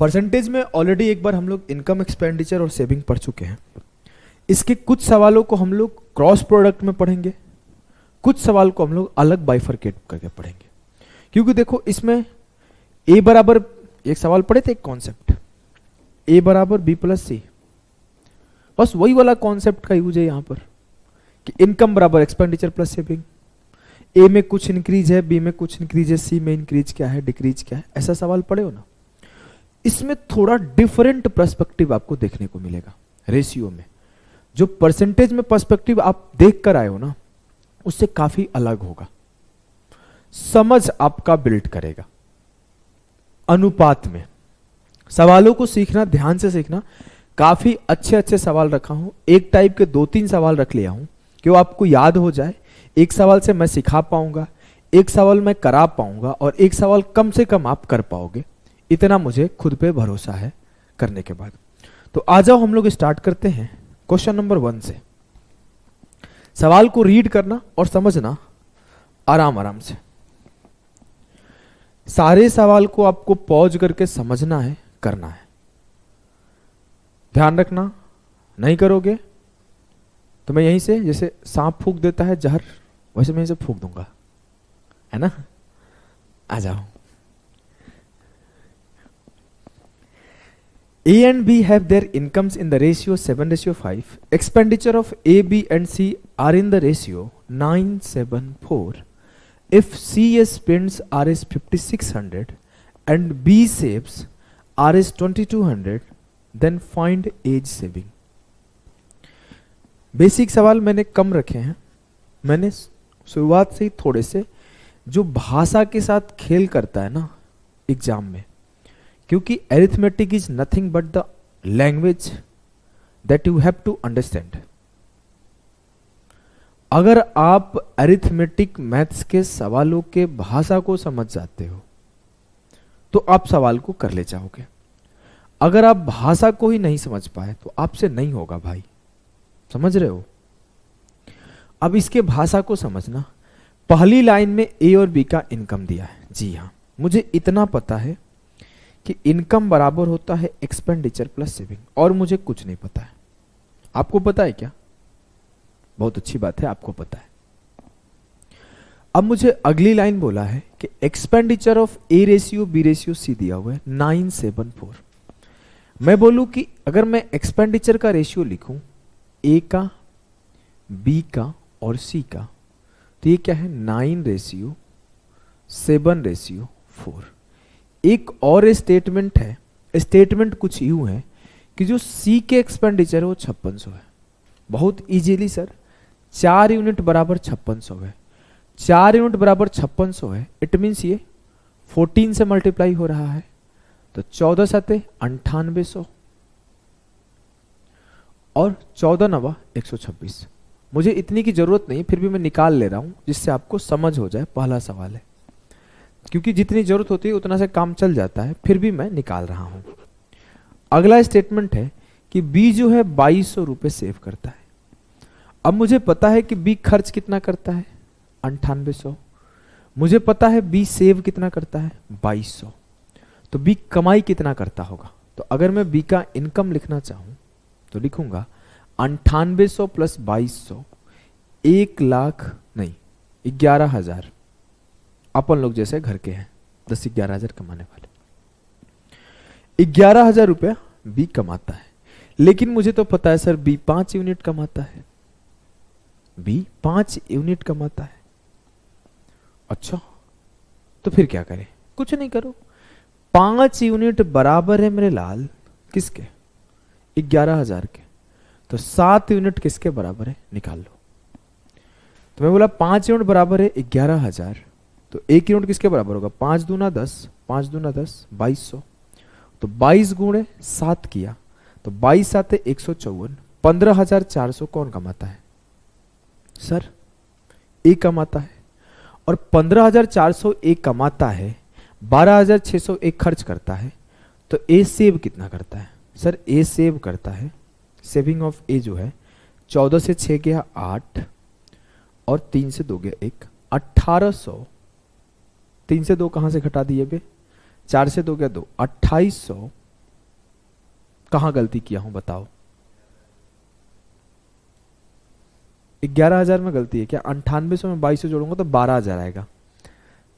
Percentage में already एक बार हम लोग इनकम, एक्सपेंडिचर और सेविंग पढ़ चुके हैं। इसके कुछ सवालों को हम लोग क्रॉस प्रोडक्ट में पढ़ेंगे, कुछ सवाल को हम लोग अलग बाइफरकेट करके पढ़ेंगे। क्योंकि देखो इसमें ए बराबर, एक सवाल पढ़े थे, एक कॉन्सेप्ट ए बराबर बी प्लस सी, बस वही वाला कॉन्सेप्ट का यूज है यहां पर कि इनकम बराबर एक्सपेंडिचर प्लस सेविंग। ए में कुछ इंक्रीज है, बी में कुछ इंक्रीज है, सी में इंक्रीज क्या है, डिक्रीज क्या है, ऐसा सवाल पढ़े हो ना। इसमें थोड़ा डिफरेंट पर्सपेक्टिव आपको देखने को मिलेगा। रेशियो में जो परसेंटेज में पर्सपेक्टिव आप देख कर आए हो ना, उससे काफी अलग होगा, समझ आपका बिल्ड करेगा। अनुपात में सवालों को सीखना, ध्यान से सीखना। काफी अच्छे अच्छे सवाल रखा हूं, एक टाइप के 2-3 सवाल रख लिया हूं कि वो आपको याद हो जाए। एक सवाल से मैं सिखा पाऊंगा, एक सवाल मैं करा पाऊंगा, और एक सवाल कम से कम आप कर पाओगे, इतना मुझे खुद पे भरोसा है करने के बाद। तो आ जाओ हम लोग स्टार्ट करते हैं क्वेश्चन नंबर 1 से। सवाल को रीड करना और समझना आराम आराम से। सारे सवाल को आपको पॉज करके समझना है, करना है। ध्यान रखना, नहीं करोगे तो मैं यहीं से, जैसे सांप फूंक देता है जहर, वैसे मैं यहीं से फूंक दूंगा, है ना। आ जाओ। A and B have their incomes in the ratio 7:5. Expenditure of A, B and C are in the ratio 9:7:4. If C spends Rs 5,600 and B saves Rs 2,200, then find age saving. Basic सवाल मैंने कम रखे हैं। मैंने शुरुआत से ही थोड़े से जो भाषा के साथ खेल करता है ना एग्जाम में, क्योंकि arithmetic is nothing but the language that you have to understand. अगर आप अरिथमेटिक मैथ्स के सवालों के भाषा को समझ जाते हो तो आप सवाल को कर ले जाओगे। अगर आप भाषा को ही नहीं समझ पाए तो आपसे नहीं होगा भाई, समझ रहे हो। अब इसके भाषा को समझना। पहली लाइन में ए और बी का इनकम दिया है। जी हाँ, मुझे इतना पता है कि इनकम बराबर होता है एक्सपेंडिचर प्लस सेविंग, और मुझे कुछ नहीं पता है। आपको पता है क्या? बहुत अच्छी बात है, आपको पता है। अब मुझे अगली लाइन बोला है कि expenditure of A ratio B ratio C दिया हुआ है 9:7:4। मैं बोलूं कि अगर मैं एक्सपेंडिचर का रेशियो लिखूं ए का, बी का और सी का, तो ये क्या है 9:7:4। एक और स्टेटमेंट है, स्टेटमेंट कुछ यूं है कि जो सी के एक्सपेंडिचर है वो 5600 है। बहुत इजीली सर, 4 यूनिट बराबर 5600 है। 4 यूनिट बराबर 5600 है, इट मीन्स ये 14 से मल्टीप्लाई हो रहा है, तो 14 7 9800 और 14 9 126। मुझे इतनी की जरूरत नहीं, फिर भी मैं निकाल ले रहा हूं जिससे आपको समझ हो जाए। पहला सवाल है, क्योंकि जितनी जरूरत होती है उतना से काम चल जाता है, फिर भी मैं निकाल रहा हूं। अगला स्टेटमेंट है कि बी जो है 2200 रुपए सेव करता है। अब मुझे पता है कि बी खर्च कितना करता है 9800। मुझे पता है बी सेव कितना करता है 2200। तो बी कमाई कितना करता होगा? तो अगर मैं बी का इनकम लिखना चाहूं तो लिखूंगा 9800 प्लस 2200, 11,000। अपन लोग जैसे घर के हैं 10-11,000 कमाने वाले, 11,000 रुपया बी कमाता है। लेकिन मुझे तो पता है सर बी 5 यूनिट कमाता है। बी 5 यूनिट कमाता है। अच्छा, तो फिर क्या करें? कुछ नहीं करो। 5 यूनिट बराबर है मेरे लाल किसके? 11,000 के। तो 7 यूनिट किसके बराबर है? निकाल लो। तो मैं बोला 5 यूनिट बराबर है 11,000, तो 1 यूनिट किसके बराबर होगा? 5 दूना 10, 5 दूना 10, 2200। तो 22 गुणे 7 किया तो 22 7 154। 15,400 कौन कमाता है? सर ए कमाता है। और 15,400 ए कमाता है, 12,600 ए खर्च करता है, तो ए सेव कितना करता है? सर ए सेव करता है, सेविंग ऑफ ए जो है 14 से 6 गया 8 और 3 से 2 गया 1, 1800। 3 से 2 कहां से घटा दिए बे? 4 से 2 गया 2, 2800 कहां गलती किया हूं बताओ? 11,000 में गलती है क्या? 9800 में 2200 जोड़ूंगा तो 12,000 आएगा।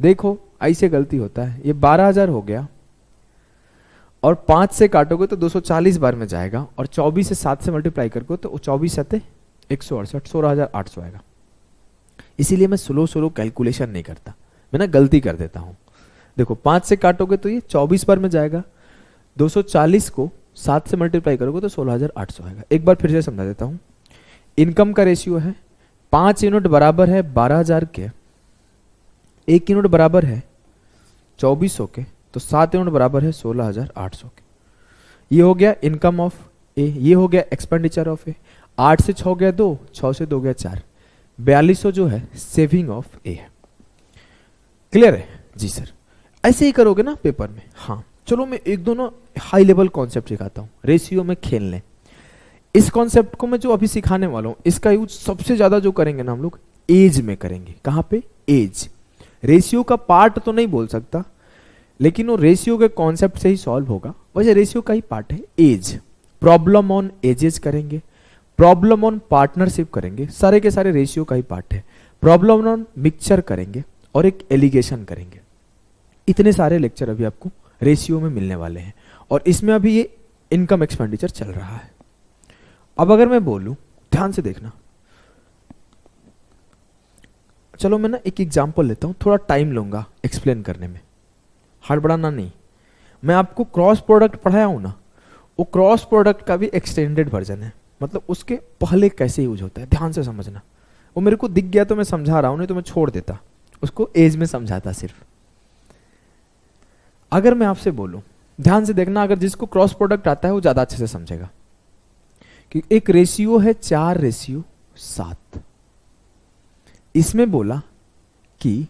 देखो ऐसे गलती होता है। ये 12,000 हो गया और 5 से काटोगे तो 240 बार में जाएगा और 24 से 7 से मल्टीप्लाई करोगे तो 24 7 168, 16,800 आएगा। इसीलिए मैं स्लो कैलकुलेशन नहीं करता, मैं ना गलती कर देता हूं। देखो 5 से काटोगे तो ये 24 बार में जाएगा, 240 को 7 से मल्टीप्लाई करोगे तो 16,800 आएगा। एक बार फिर से समझा देता हूं। इनकम का रेशियो है 5 यूनिट बराबर है 12,000 के, 1 यूनिट बराबर है 2400 के, तो 7 यूनिट बराबर है 16,800 के। ये हो गया इनकम ऑफ ए, ये हो गया एक्सपेंडिचर ऑफ ए। 8 से 6 गया 2, 6 से 2 गया 4, 4200 जो है सेविंग ऑफ ए है। क्लियर है? जी सर। ऐसे ही करोगे ना पेपर में। हाँ चलो मैं एक दो ना हाई लेवल कॉन्सेप्ट सिखाता हूँ, रेशियो में खेल लें। इस कॉन्सेप्ट को मैं जो अभी सिखाने वाला हूँ इसका यूज सबसे ज्यादा जो करेंगे ना हम लोग एज में करेंगे। कहां पे? एज। रेशियो का पार्ट तो नहीं बोल सकता, लेकिन वो रेशियो के कॉन्सेप्ट से ही सॉल्व होगा। वैसे रेशियो का ही पार्ट है एज। प्रॉब्लम ऑन एजेस करेंगे, प्रॉब्लम ऑन पार्टनरशिप करेंगे, सारे के सारे रेशियो का ही पार्ट है। प्रॉब्लम ऑन मिक्सचर करेंगे और एक एलिगेशन करेंगे। इतने सारे लेक्चर अभी आपको रेशियो में मिलने वाले हैं और इसमें अभी ये इनकम एक्सपेंडिचर चल रहा है। अब अगर मैं बोलूं, ध्यान से देखना, चलो मैं ना एक एग्जांपल लेता हूं, थोड़ा टाइम लूंगा एक्सप्लेन करने में, हड़बड़ाना नहीं। मैं आपको क्रॉस प्रोडक्ट पढ़ाया हूं ना, वो क्रॉस प्रोडक्ट का भी एक्सटेंडेड वर्जन है, मतलब उसके पहले कैसे यूज होता है, ध्यान से समझना। वो मेरे को दिख गया तो मैं समझा रहा हूं, नहीं तो मैं छोड़ देता, उसको एज में समझाता सिर्फ। अगर मैं आपसे बोलूं, ध्यान से देखना, अगर जिसको क्रॉस प्रोडक्ट आता है वो ज्यादा अच्छे से समझेगा कि एक रेशियो है 4:7। इसमें बोला कि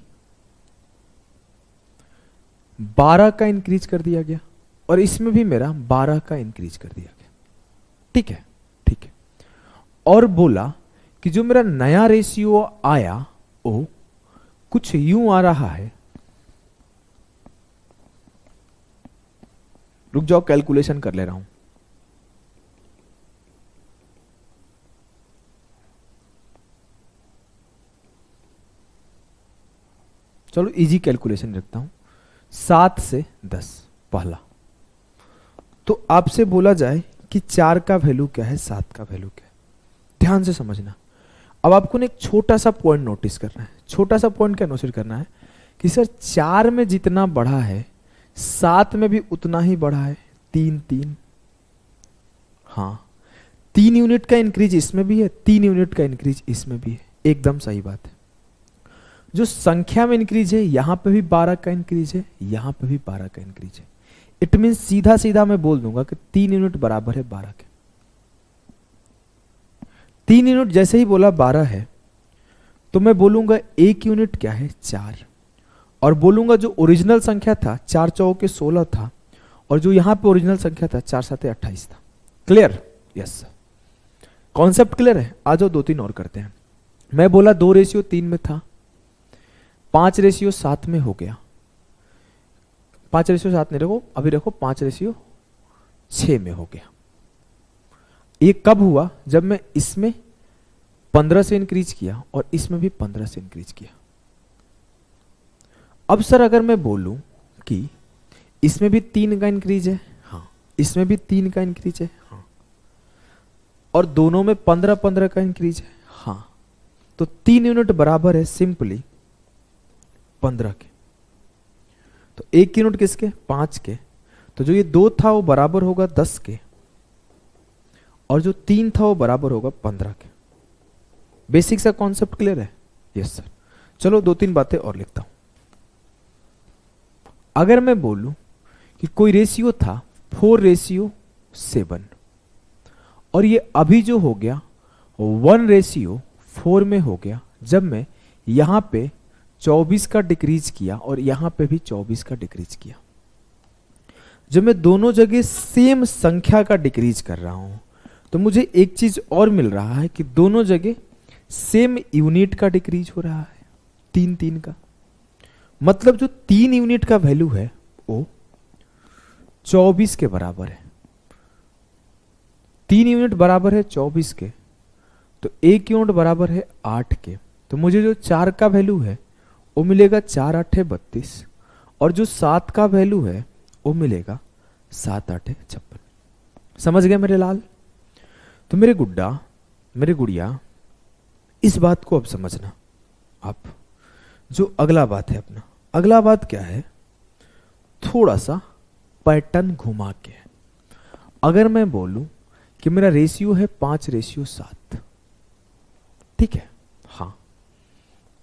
12 का इंक्रीज कर दिया गया और इसमें भी मेरा 12 का इंक्रीज कर दिया गया। ठीक है, ठीक है। और बोला कि जो मेरा नया रेशियो आया वो कुछ यूं आ रहा है, रुक जाओ कैलकुलेशन कर ले रहा हूं। चलो इजी कैलकुलेशन रखता हूं। 7 से 10 पहला, तो आपसे बोला जाए कि 4 का वैल्यू क्या है, 7 का वैल्यू क्या है। ध्यान से समझना। अब आपको ने एक छोटा सा पॉइंट नोटिस करना है। छोटा सा पॉइंट क्या नोटिस करना है कि सर 4 में जितना बढ़ा है 7 में भी उतना ही बढ़ा है। 3 हाँ, 3 यूनिट का इंक्रीज इसमें भी है, 3 यूनिट का इंक्रीज इसमें भी है। एकदम सही बात है। जो संख्या में इंक्रीज है यहां पे भी 12 का इंक्रीज है, यहां पे भी 12 का इंक्रीज है। इट मीन सीधा सीधा मैं बोल दूंगा कि 3 यूनिट बराबर है 12 के। 3 यूनिट जैसे ही बोला 12 है तो मैं बोलूंगा 1 यूनिट क्या है, 4। और बोलूंगा जो ओरिजिनल संख्या था 4 चौके 16 था और जो यहां पे ओरिजिनल संख्या था 4 7 28 था। क्लियर? यस। कॉन्सेप्ट क्लियर है? आ जाओ 2-3 और करते हैं। मैं बोला 2:3 में था, 5:7 में हो गया। 5:7 नहीं रखो, अभी रखो 5:6 में हो गया। ये कब हुआ? जब मैं इसमें 15 से इंक्रीज किया और इसमें भी 15 से इंक्रीज किया। अब सर अगर मैं बोलूं कि इसमें भी 3 का इंक्रीज है, हाँ, इसमें भी 3 का इंक्रीज है, हाँ, और दोनों में 15-15 का इंक्रीज है, हाँ, तो 3 यूनिट बराबर है सिंपली 15 के। तो 1 यूनिट किसके? 5 के। तो जो ये 2 था वो बराबर होगा 10 के और जो 3 था वो बराबर होगा 15 के। बेसिक सा कॉन्सेप्ट क्लियर है? Yes sir. चलो 2-3 बातें और लिखता हूं। अगर मैं बोलूं कि कोई रेशियो था 4:7 और ये अभी जो हो गया 1:4 में हो गया, जब मैं यहां पे 24 का डिक्रीज किया और यहां पे भी 24 का डिक्रीज किया। जब मैं दोनों जगह सेम संख्या का डिक्रीज कर रहा हूं तो मुझे एक चीज और मिल रहा है कि दोनों जगह सेम यूनिट का डिक्रीज हो रहा है, 3 का। मतलब जो 3 यूनिट का वैल्यू है वो 24 के बराबर है। 3 यूनिट बराबर है 24 के, तो 1 यूनिट बराबर है 8 के। तो मुझे जो 4 का वैल्यू है वो मिलेगा 4 8 32, और जो 7 का वैल्यू है वो मिलेगा 7 8 56। समझ गए मेरे लाल? तो मेरे गुड्डा, मेरे गुड़िया, इस बात को अब समझना। आप जो अगला बात है अपना, अगला बात क्या है, थोड़ा सा पैटर्न घुमा के। अगर मैं बोलूं कि मेरा रेशियो है 5:7, ठीक है, हाँ,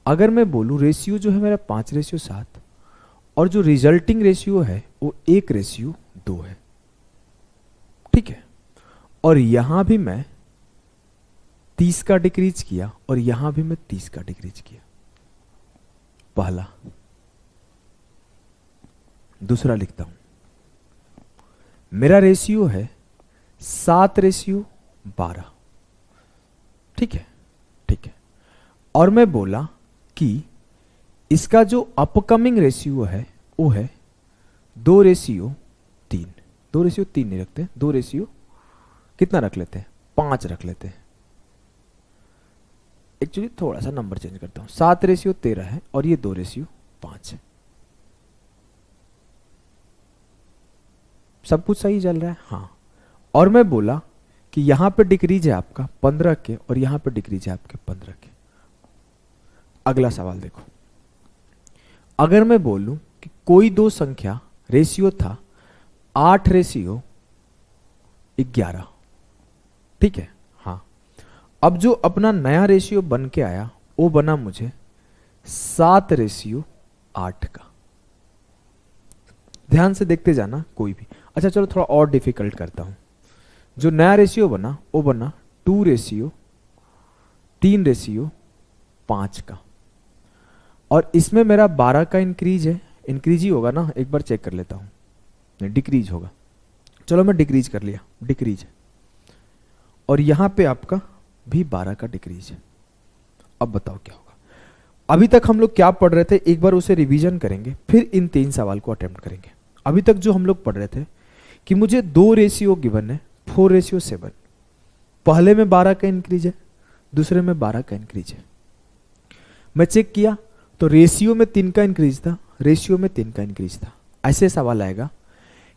अगर मैं बोलूं रेशियो जो है मेरा 5:7 और जो रिजल्टिंग रेशियो है वो 1:2 है, ठीक है, और यहां भी मैं 30 का डिक्रीज किया और यहां भी मैं 30 का डिक्रीज किया, पहला। दूसरा लिखता हूं, मेरा रेशियो है 7:12, ठीक है, ठीक है, और मैं बोला कि इसका जो अपकमिंग रेशियो है वो है 2:3। 2:3 नहीं रखते, 2 कितना रख लेते हैं, 5 रख लेते हैं। एक्चुअली थोड़ा सा नंबर चेंज करता हूं, 7:13 है और ये 2:5 है। सब कुछ सही चल रहा है, हाँ। और मैं बोला कि यहां पे डिक्रीज है आपका 15 के और यहां पे डिक्रीज है आपके 15 के। अगला सवाल देखो, अगर मैं बोलूं कि कोई दो संख्या रेशियो था 8:11, ठीक है, हाँ, अब जो अपना नया रेशियो बन के आया वो बना मुझे 7:8 का। ध्यान से देखते जाना कोई भी। अच्छा चलो थोड़ा और डिफिकल्ट करता हूं। जो नया रेशियो बना वो बना 3:5 का, और इसमें मेरा 12 का इंक्रीज है, इंक्रीज ही होगा ना, एक बार चेक कर लेता हूं, नहीं डिक्रीज होगा, चलो मैं डिक्रीज कर लिया, डिक्रीज है, और यहां पे आपका भी 12 का डिक्रीज है। अब बताओ क्या होगा। अभी तक हम लोग क्या पढ़ रहे थे, एक बार उसे रिवीजन करेंगे, फिर इन 3 सवाल को अटेम्प्ट करेंगे। अभी तक जो हम लोग पढ़ रहे थे कि मुझे 2 रेशियो गिवन है 4:7, पहले में 12 का इंक्रीज है, दूसरे में 12 का इंक्रीज है। मैं चेक किया तो रेशियो में 3 का इंक्रीज था, रेशियो में 3 का इंक्रीज था। ऐसे सवाल आएगा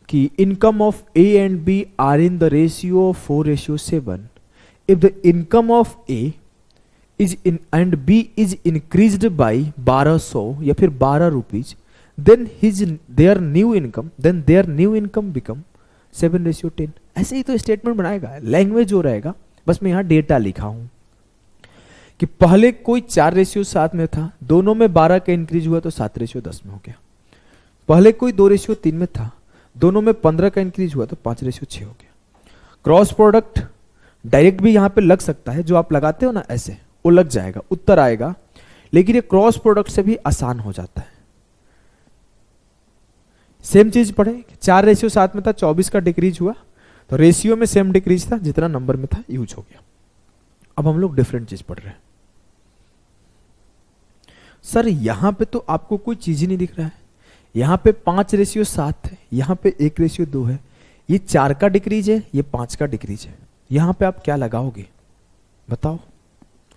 कि income of A and B are in the ratio of 4:7, if the income of A is in and B is increased by 1200 या फिर 12 rupees, then their new income become 7:10। ऐसे ही तो स्टेटमेंट बनाएगा, लैंग्वेज हो रहेगा, बस मैं यहां डेटा लिखा हूं कि पहले कोई 4:7 में था, दोनों में 12 का इंक्रीज हुआ तो 7:10 में हो गया। पहले कोई 2:3 में था, दोनों में 15 का इंक्रीज हुआ तो 5:6 हो गया। क्रॉस प्रोडक्ट डायरेक्ट भी यहां पे लग सकता है, जो आप लगाते हो ना ऐसे, वो लग जाएगा, उत्तर आएगा, लेकिन ये क्रॉस प्रोडक्ट से भी आसान हो जाता है। सेम चीज पढ़े, 4:7 में था, 24 का डिक्रीज हुआ, तो रेशियो में सेम डिक्रीज था, जितना नंबर में था यूज हो गया। अब हम लोग डिफरेंट चीज पढ़ रहे हैं। सर यहां पे तो आपको कोई चीज ही नहीं दिख रहा है, यहां पे 5:7 है, यहां पे 1:2 है, ये 4 का डिक्रीज है, ये 5 का डिक्रीज है, यहां पे आप क्या लगाओगे बताओ?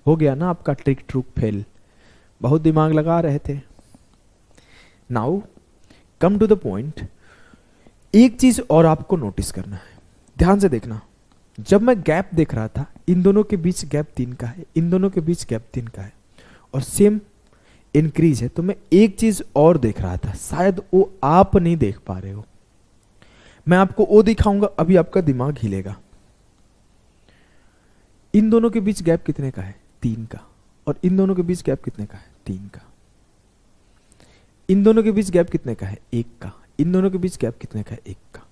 हो गया ना आपका ट्रिक ट्रूक फेल, बहुत दिमाग लगा रहे थे। Now come to the point. एक चीज और आपको नोटिस करना है, ध्यान से देखना। जब मैं गैप देख रहा था, इन दोनों के बीच गैप 3 का है, इन दोनों के बीच गैप 3 का है, और सेम इंक्रीज है, तो मैं एक चीज और देख रहा था, शायद वो आप नहीं देख पा रहे हो। मैं आपको वो दिखाऊंगा, अभी आपका दिमाग हिलेगा। इन दोनों के बीच गैप कितने का है? 3 का। और इन दोनों के बीच गैप कितने का है? 3 का। इन दोनों के बीच गैप कितने का है? 1 का। इन दोनों के बीच गैप कितने का है? 1 का।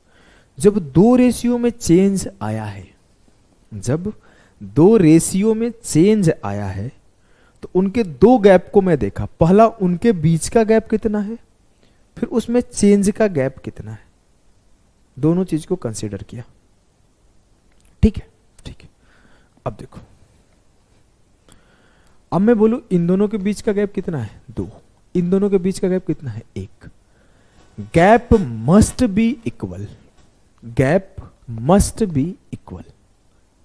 जब 2 रेशियो में चेंज आया है, जब 2 रेशियो में चेंज आया है, तो उनके 2 गैप को मैं देखा। पहला उनके बीच का गैप कितना है, फिर उसमें चेंज का गैप कितना है, दोनों चीज को कंसीडर किया। ठीक है, ठीक है। अब देखो, अब मैं बोलूं इन दोनों के बीच का गैप कितना है? 2। इन दोनों के बीच का गैप कितना है? 1। Gap must be equal, gap must be equal.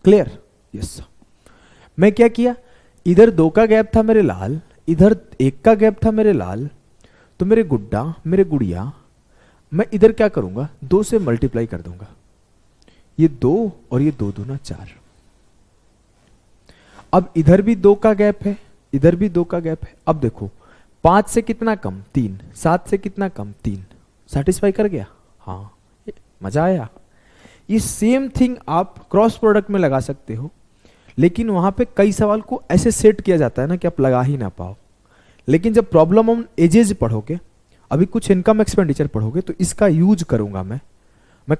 Clear? Yes. मैं क्या किया, इधर 2 का गैप था मेरे लाल, इधर 1 का गैप था मेरे लाल, तो मेरे गुड्डा, मेरे गुड़िया, मैं इधर क्या करूंगा, 2 से मल्टीप्लाई कर दूंगा, ये 2 और ये 2 दूना 4। अब इधर भी 2 का गैप है, इधर भी 2 का गैप है। अब देखो 5 से कितना कम 3, 7 से कितना कम 3, सेटिस्फाई कर गया? हाँ, मजा आया। ये सेम थिंग आप क्रॉस प्रोडक्ट में लगा सकते हो, लेकिन वहां पे कई सवाल को ऐसे सेट किया जाता है ना कि आप लगा ही ना पाओ। लेकिन जब प्रॉब्लम ऑन एजेज पढ़ोगे, अभी कुछ इनकम एक्सपेंडिचर पढ़ोगे, तो इसका यूज करूंगा मैं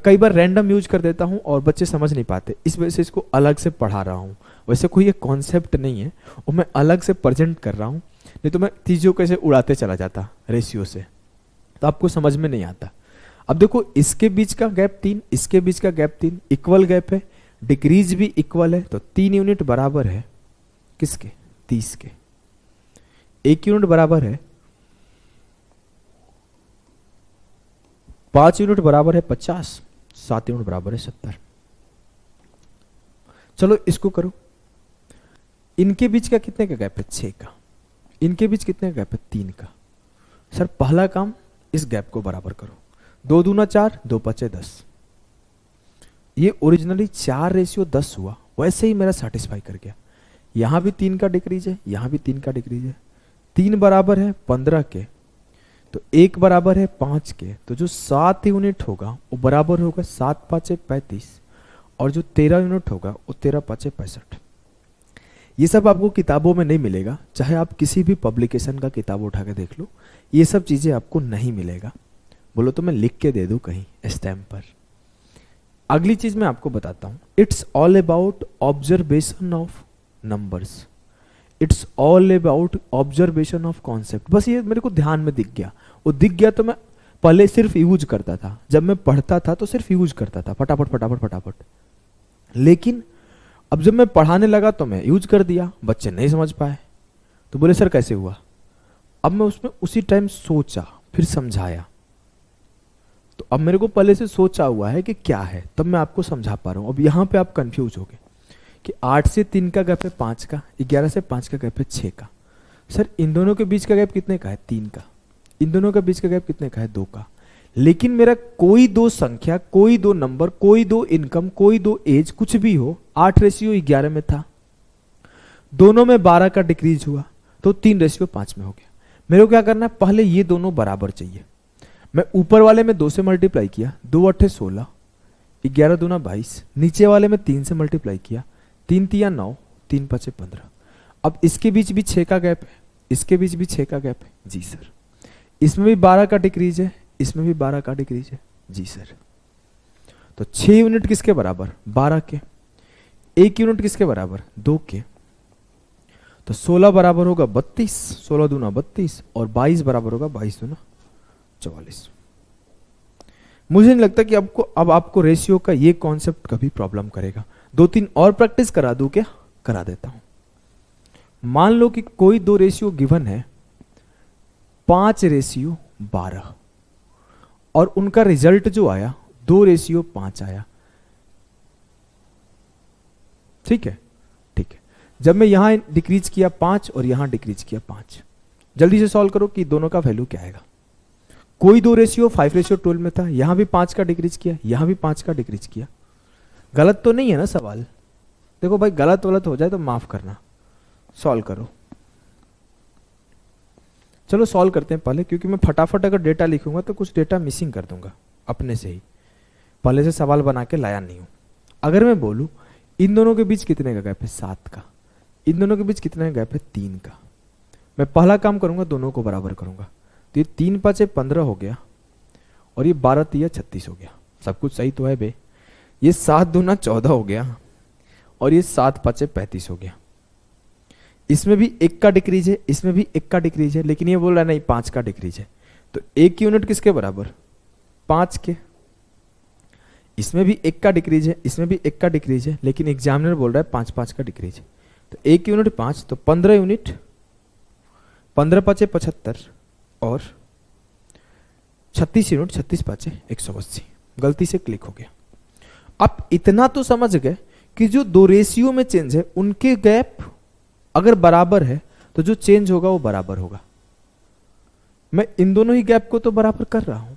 कई बार रैंडम यूज कर देता हूं और बच्चे समझ नहीं पाते, इस वजह से इसको अलग से पढ़ा रहा हूं। वैसे कोई ये कॉन्सेप्ट नहीं है, और मैं अलग से प्रेजेंट कर रहा हूं, नहीं तो मैं चीजों को ऐसे उड़ाते चला जाता रेशियो से, तो आपको समझ में नहीं आता। अब देखो इसके बीच का गैप 3, इसके बीच का गैप 3, इक्वल गैप है, डिक्रीज भी इक्वल है, तो 3 यूनिट बराबर है किसके? 30 के। 1 यूनिट बराबर है 5 यूनिट बराबर है 50, 7 यूनिट बराबर है 70। चलो इसको करो, इनके बीच का कितने का गैप है? 6 का। इनके बीच कितने का गैप है? 3 का। सर पहला काम इस गैप को बराबर करो, 2 दूना 4, 2 पचे 10। ये ओरिजिनली 4:10 हुआ, वैसे ही मेरा सेटिस्फाई कर गया। यहां भी 3 का डिक्रीज है, यहां भी 3 का डिक्रीज है, 3 बराबर है 15 के, तो 1 बराबर है 5 के, तो जो 7 यूनिट होगा वो बराबर होगा 7 5 35, और जो 13 यूनिट होगा वो 13 5 65। ये सब आपको किताबों में नहीं मिलेगा, चाहे आप किसी भी पब्लिकेशन का किताब उठा के देख लो, ये सब चीजें आपको नहीं मिलेगा। बोलो तो मैं लिख के दे दूं कहीं स्टैम्प पर। अगली चीज मैं आपको बताता हूं, it's all about observation of numbers, it's all about observation of concept. बस ये मेरे को ध्यान में दिख गया, वो दिख गया तो मैं पहले सिर्फ यूज करता था, जब मैं पढ़ता था तो सिर्फ यूज करता था फटाफट फटाफट फटाफट, लेकिन अब जब मैं पढ़ाने लगा तो मैं यूज कर दिया, बच्चे नहीं समझ पाए, तो बोले सर कैसे हुआ? अब मैं उसमें उसी टाइम सोचा, फिर समझाया, तो अब मेरे को पहले से सोचा हुआ है कि क्या है, तब मैं आपको समझा पा रहा हूं। अब यहां पे आप कंफ्यूज हो गए कि 8 से 3 का गैप है 5 का, 11 से 5 का गैप है 6 का। सर इन दोनों के बीच का गैप कितने का है? 3 का। इन दोनों के बीच का गैप कितने का है? 2 का। लेकिन मेरा कोई 2 संख्या, कोई 2 नंबर, कोई 2 इनकम, कोई 2 एज, कुछ भी हो, 8:11 में था, दोनों में 12 का डिक्रीज हुआ, तो 3:5 में हो गया। मेरे को क्या करना है, पहले ये दोनों बराबर चाहिए। मैं ऊपर वाले में 2 से मल्टीप्लाई किया, 2 8 16, 11 दूना 22, नीचे वाले में 3 से मल्टीप्लाई किया, 3 3 9, 3 5 15। अब इसके बीच भी 6 का गैप है, इसके बीच भी 6 का गैप है। जी सर। इसमें भी 12 का डिक्रीज है, इसमें भी 12 का डिक्रीज है। जी सर। तो 6 यूनिट किसके बराबर? 12 के। 1 यूनिट किसके बराबर? 2 के। तो 16 बराबर होगा 32, 16 दूना 32, और 22 बराबर होगा 22 दूना 44। मुझे नहीं लगता कि अब आपको रेशियो का ये कॉन्सेप्ट कभी प्रॉब्लम करेगा। 2-3 और प्रैक्टिस करा दूं क्या? करा देता हूं। मान लो कि कोई 2 रेशियो गिवन है, 5:12, और उनका रिजल्ट जो आया 2:5 आया। ठीक है, ठीक है। जब मैं यहां डिक्रीज किया 5 और यहां डिक्रीज किया 5, जल्दी से सॉल्व करो कि दोनों का वैल्यू क्या आएगा। कोई 2 रेशियो 5:12 में था, यहां भी 5 का डिक्रीज किया, यहां भी 5 का डिक्रीज किया। गलत तो नहीं है ना सवाल? देखो भाई, गलत वलत हो जाए तो माफ करना, सॉल्व करो। चलो सॉल्व करते हैं पहले, क्योंकि मैं फटाफट अगर डेटा लिखूंगा तो कुछ डेटा मिसिंग कर दूंगा अपने से ही, पहले से सवाल बना के लाया नहीं हूं। अगर मैं बोलूं इन दोनों के बीच कितने का गैप है? 7 का। इन दोनों के बीच कितने का गैप है? 3 का। मैं पहला काम करूंगा, दोनों को बराबर करूंगा, तो ये 3 5 15 हो गया, और ये 12 3 36 हो गया। सब कुछ सही तो है बे। ये 7 दूना 14 हो गया, और ये 7 5 35 हो गया। इसमें भी 1 का डिक्रीज है, इसमें भी 1 का डिक्रीज है, लेकिन ये बोल रहा है नहीं 5 का डिक्रीज है। तो 1 यूनिट किसके बराबर? 5 के। इसमें भी 1 का डिक्रीज है, इसमें भी 1 का डिक्रीज है, लेकिन एग्जामिनर बोल रहा है 5 5 का डिक्रीज है। तो 1 यूनिट 5, तो 15 यूनिट, 15 5 75, और 36 यूनिट, 36 5 180। गलती से क्लिक हो गया। आप इतना तो समझ गए कि जो दो रेशियो में चेंज है उनके गैप अगर बराबर है तो जो चेंज होगा वो बराबर होगा। मैं इन दोनों ही गैप को तो बराबर कर रहा हूं।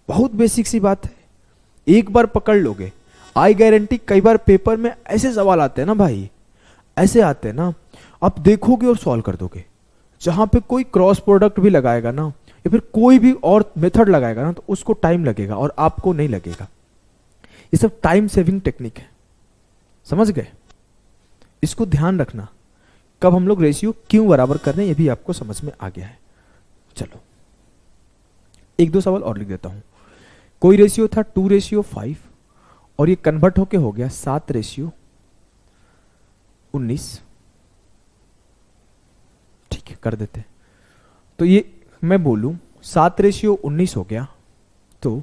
बहुत बेसिक सी बात है, एक बार पकड़ लोगे। आई गारंटी कई बार पेपर में ऐसे सवाल आते हैं ना भाई, ऐसे आते हैं ना, आप देखोगे और सॉल्व कर दोगे। जहां पे कोई क्रॉस प्रोडक्ट भी लगाएगा ना या फिर कोई भी और मेथड लगाएगा ना तो उसको टाइम लगेगा और आपको नहीं लगेगा। ये सब टाइम सेविंग टेक्निक है, समझ गए? इसको ध्यान रखना कब हम लोग रेशियो क्यों बराबर कर रहे हैं, ये भी आपको समझ में आ गया है। चलो एक दो सवाल और लिख देता हूं। कोई रेशियो था 2:5 और ये कन्वर्ट होके हो गया 7:19। ठीक है, कर देते। तो ये मैं बोलूं 7:19 हो गया, तो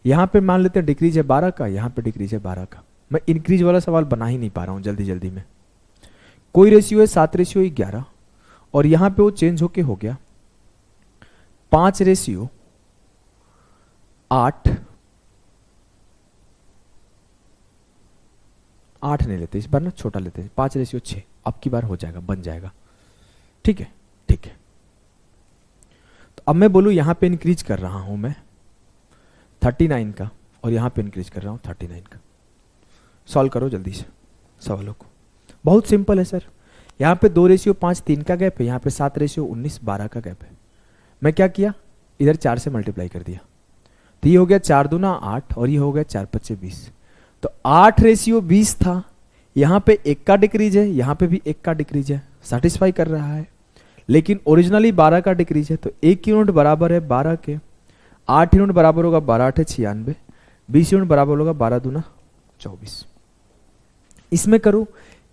यहां पे मान लेते हैं डिक्रीज है 12 का, यहां पे डिक्रीज है 12 का। मैं इंक्रीज वाला सवाल बना ही नहीं पा रहा हूं जल्दी जल्दी में। कोई रेशियो है 7:11 और यहां पे वो चेंज होके हो गया 5:8। 8 नहीं लेते इस बार ना, छोटा लेते हैं 5:6। अब की बार हो जाएगा, बन जाएगा। ठीक है, ठीक है। तो अब मैं बोलूं यहां पे इंक्रीज कर रहा हूं मैं 39 का और यहां पे इंक्रीज कर रहा हूं 39 का। सॉल्व करो जल्दी से सवालों को। बहुत सिंपल है सर। यहां पे 2:5 3 का गैप है, यहां पे 7:19 12 का गैप है। मैं क्या किया, इधर 4 से मल्टीप्लाई कर दिया, तो ये हो गया 4 दूना 8 और ये हो गया 4 5 20। तो 8:20 था, यहां पे 1 का डिक्रीज है, यहां पे भी 1 का डिक्रीज है, सेटिस्फाई कर रहा है। लेकिन ओरिजिनली 12 का डिक्रीज है, तो 1 यूनिट बराबर है 12 के, 8 यूनिट बराबर होगा 12 8 96, 20 यूनिट बराबर होगा 12 दूना 24। इसमें करूं,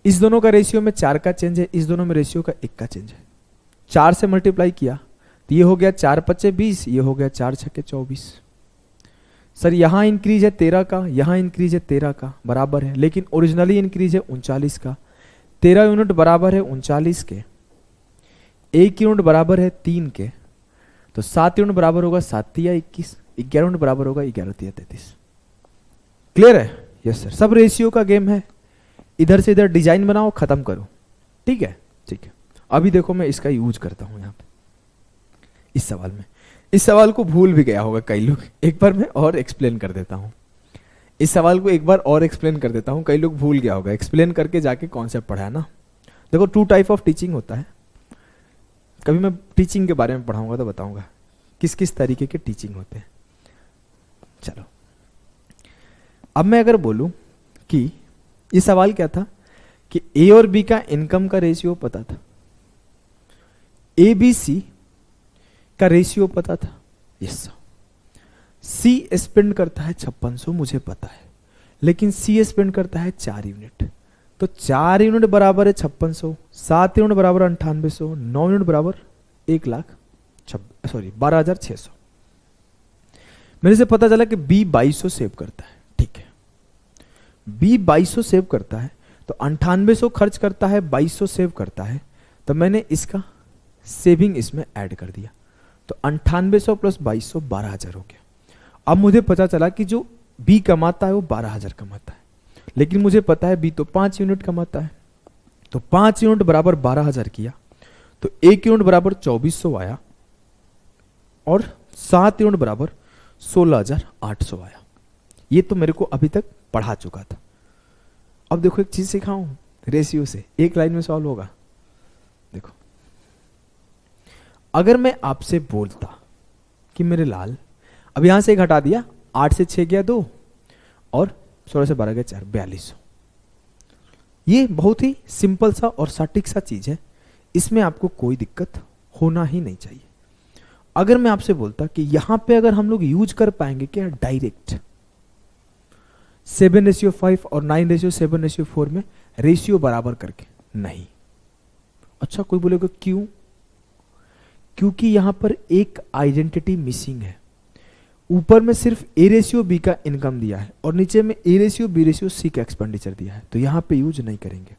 इस दोनों का रेशियो में 4 का चेंज है, इस दोनों में रेशियो का 1 का चेंज है। 4 से मल्टीप्लाई किया तो ये हो गया 4 5 20, ये हो गया 4 6 24। सर यहां इंक्रीज है 13 का, यहां इंक्रीज है 13 का, बराबर है। लेकिन ओरिजिनली इंक्रीज है 39 का। 13 यूनिट बराबर है 39 के, 1 यूनिट बराबर है 3 के, तो 7 यूनिट बराबर होगा 7 या 21, 11 यूनिट बराबर होगा 11 या 33। क्लियर है? Yes sir. सब रेशियो का गेम है, इधर से इधर डिजाइन बनाओ, खत्म करो। ठीक है, ठीक है। अभी देखो मैं इसका यूज करता हूं यहां पे इस सवाल में। इस सवाल को भूल भी गया होगा कई लोग, एक बार मैं और एक्सप्लेन कर देता हूं। इस सवाल को एक बार और एक्सप्लेन कर देता हूं, कई लोग भूल गया होगा, एक्सप्लेन करके जाके कॉन्सेप्ट पढ़ा है ना। देखो 2 टाइप ऑफ टीचिंग होता है। कभी मैं टीचिंग के बारे में पढ़ाऊंगा तो बताऊंगा किस किस तरीके के टीचिंग होते हैं। चलो अब मैं अगर बोलूं कि ये सवाल क्या था कि ए और बी का इनकम का रेशियो पता था, ए बी सी का रेशियो पता था, यस। सी स्पेंड करता है 5600, मुझे पता है, लेकिन सी स्पेंड करता है 4 यूनिट। तो 4 यूनिट बराबर है 5600, 7 यूनिट बराबर 9800, 9 यूनिट बराबर 12,600। मेरे से पता चला कि बी 2200 सेव करता है। ठीक है, बी 2200 सेव करता है, तो 9800 खर्च करता है, 2200 सेव करता है, तो मैंने इसका सेविंग इसमें ऐड कर दिया, तो 9800 प्लस 2200 12,000 हो गया। अब मुझे पता चला कि जो बी कमाता है वो 12,000 कमाता है, लेकिन मुझे पता है बी तो 5 यूनिट कमाता है, तो 5 यूनिट बराबर 12,000 किया, तो 1 यूनिट बराबर 2400 आया और 7 यूनिट बराबर 16,800 आया। ये तो मेरे को अभी तक पढ़ा चुका था। अब देखो एक चीज सिखाऊं, रेशियो से एक लाइन में सॉल्व होगा। देखो अगर मैं आपसे बोलता कि मेरे लाल, अब यहां से 1 हटा दिया, 8 से 6 गया 2 और 16 से 12 गया 4, 4200। ये बहुत ही सिंपल सा और सटीक सा चीज है, इसमें आपको कोई दिक्कत होना ही नहीं चाहिए। अगर मैं आपसे बोलता कि यहां पे अगर हम लोग यूज कर पाएंगे क्या डायरेक्ट 7:5 और 9:7:4 में रेशियो बराबर करके, नहीं। अच्छा कोई बोलेगा क्यों? क्योंकि यहां पर एक आइडेंटिटी मिसिंग है। ऊपर में सिर्फ ए रेशियो बी का इनकम दिया है और नीचे में A ratio B ratio C का एक्सपेंडिचर दिया है, तो यहां पे यूज नहीं करेंगे।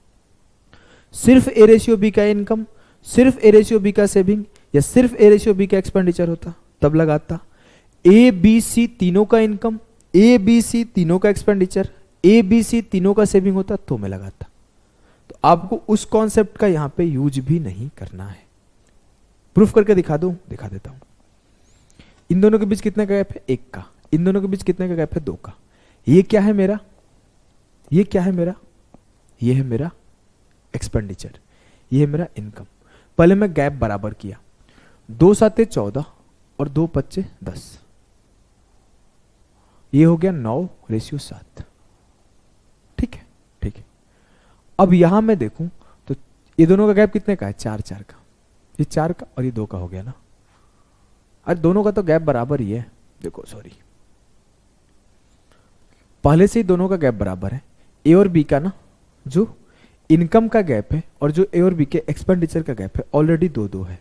सिर्फ ए रेशियो बी का इनकम, सिर्फ ए रेशियो बी का सेविंग या सिर्फ ए रेशियो बी का एक्सपेंडिचर होता तब लगाता। ए बी सी तीनों का इनकम, ए बी सी तीनों का एक्सपेंडिचर, ए बी सी तीनों का सेविंग होता तो मैं लगाता। तो आपको उस कॉन्सेप्ट का यहां पे यूज भी नहीं करना है। प्रूफ करके दिखा दूं, दिखा देता हूं। इन दोनों के बीच कितने का गैप है? 1 का। इन दोनों के बीच कितने का गैप है? 2 का। ये क्या है मेरा? ये क्या है मेरा? ये है मेरा एक्सपेंडिचर, ये है मेरा इनकम। पहले मैं गैप बराबर किया, 2 7 14 और 2 5 10, ये हो गया 9:7। ठीक है, ठीक है। अब यहां मैं देखूं तो ये दोनों का गैप कितने का है? 4 4 का। ये 4 का और ये 2 का हो गया ना। अरे दोनों का तो गैप बराबर ही है। देखो सॉरी, पहले से ही दोनों का गैप बराबर है। ए और बी का ना जो इनकम का गैप है और जो ए और बी के एक्सपेंडिचर का गैप है ऑलरेडी 2 2 है।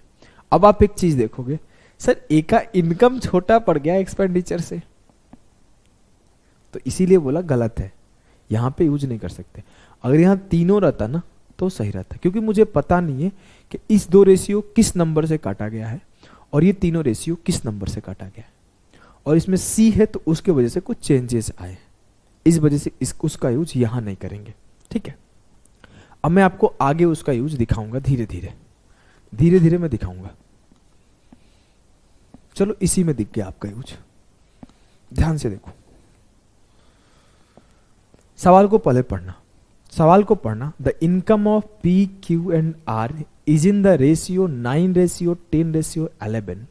अब आप एक चीज देखोगे, सर ए का इनकम छोटा पड़ गया एक्सपेंडिचर से, तो इसीलिए बोला गलत है, यहां पे यूज नहीं कर सकते। अगर यहां तीनों रहता ना तो सही रहता, क्योंकि मुझे पता नहीं है कि इस 2 रेशियो किस नंबर से काटा गया है और ये तीनों रेशियो किस नंबर से काटा गया है, और इसमें सी है तो उसके वजह से कुछ चेंजेस आए, इस वजह से उसका यूज यहां नहीं करेंगे। ठीक है, अब मैं आपको आगे उसका यूज दिखाऊंगा, धीरे धीरे धीरे धीरे मैं दिखाऊंगा। चलो इसी में दिख गया आपका यूज, ध्यान से देखो। सवाल को पहले पढ़ना, सवाल को पढ़ना। The income of P Q and R is in the ratio 9:10:11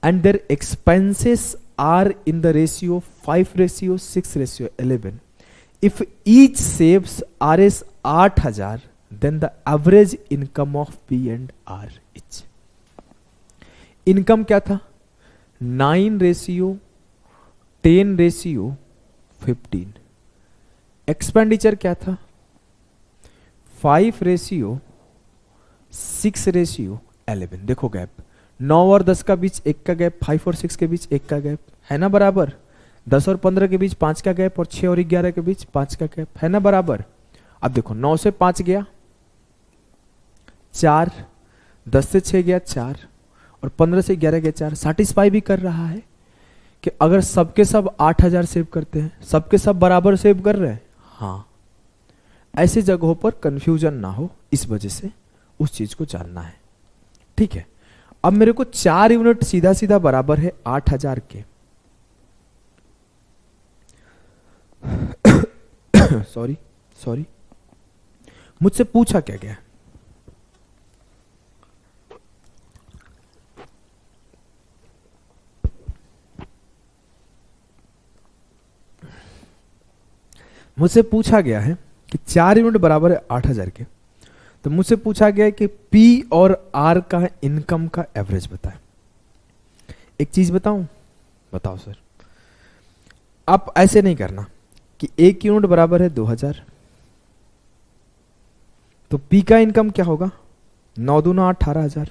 and their expenses are in the ratio 5:6:11. If each saves Rs 8,000, then the average income of P and R is. Income क्या था? 9:10:15. Expenditure क्या था? 5:6:11. देखो gap, 9 और 10 का बीच 1 का gap, 5 और 6 के बीच 1 का गैप है ना बराबर। 10 और 15 के बीच 5 का गैप और 6 और 11 के बीच 5 का गैप है ना बराबर। अब देखो 9 से 5 गया 4, 10 से 6 गया 4 और 15 से 11 गया 4। सेटिस्फाई भी कर रहा है कि अगर सबके सब 8,000 सेव करते हैं, सबके सब बराबर सेव कर रहे हैं। हाँ, ऐसी जगहों पर कंफ्यूजन ना हो, इस वजह से उस चीज को जानना है। ठीक है, अब मेरे को 4 यूनिट सीधा सीधा बराबर है 8,000 के। सॉरी सॉरी, मुझसे पूछा क्या गया? मुझसे पूछा गया है कि 4 यूनिट बराबर है 8,000 के, तो मुझसे पूछा गया है कि P और R का इनकम का एवरेज बताएं। एक चीज बताऊं? बताओ सर। आप ऐसे नहीं करना कि 1 यूनिट बराबर है 2,000, तो P का इनकम क्या होगा? 9 दूना 18,000।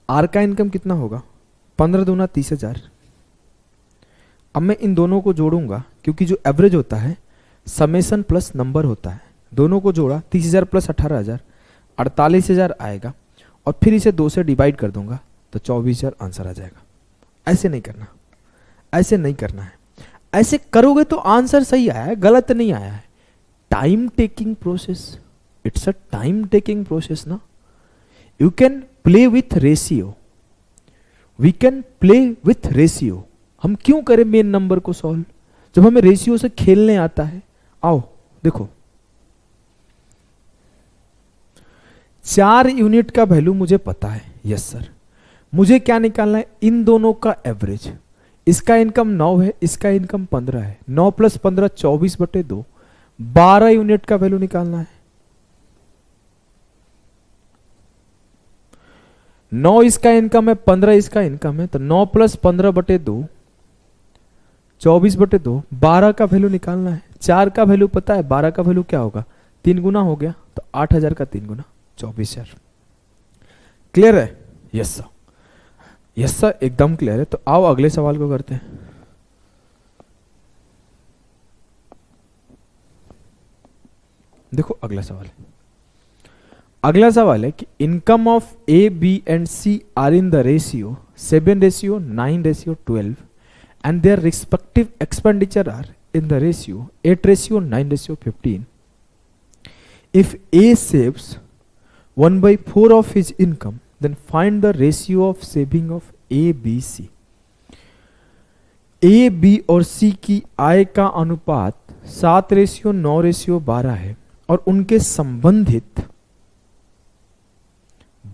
R का इनकम कितना होगा? 15 दूना 30,000। अब मैं इन दोनों को जोड़ूंगा, क्योंकि जो एवरेज होता है समेशन प्लस नंबर होता है। दोनों को जोड़ा 30,000 प्लस 18,000 48,000 आएगा, और फिर इसे 2 से डिवाइड कर दूंगा तो 24,000 आंसर आ जाएगा। ऐसे नहीं करना, ऐसे नहीं करना है। ऐसे करोगे तो आंसर सही आया है, गलत नहीं आया है। Time taking process, it's a time taking process ना। You can play with ratio, we can play with ratio. हम क्यों करें मेन नंबर को सॉल्व जब हमें रेशियो से खेलने आता है? आओ देखो, 4 यूनिट का वैल्यू मुझे पता है। यस सर, मुझे क्या निकालना है? इन दोनों का एवरेज। इसका इनकम 9 है, इसका इनकम 15 है। 9 + 15 24/2, 12 यूनिट का वैल्यू निकालना है। 9 इसका इनकम है, 15 इसका इनकम है, तो 9 + 15/2 24/2, 12 का वैल्यू निकालना है। 4 का वैल्यू पता है, 12 का वैल्यू क्या होगा? 3 गुना हो गया, तो 8,000 का 3 गुना 24,000। क्लियर है? यस सर, यस सर, एकदम क्लियर है। तो आओ अगले सवाल को करते हैं। देखो अगला सवाल है, अगला सवाल है कि income of A B and C are in the ratio 7:9:12 and their respective expenditure are in the ratio 8:9:15, if A saves 1/4 of his income, then find the ratio of saving of A, B, C. A, B और C की आय का अनुपात 7:9:12 है और उनके संबंधित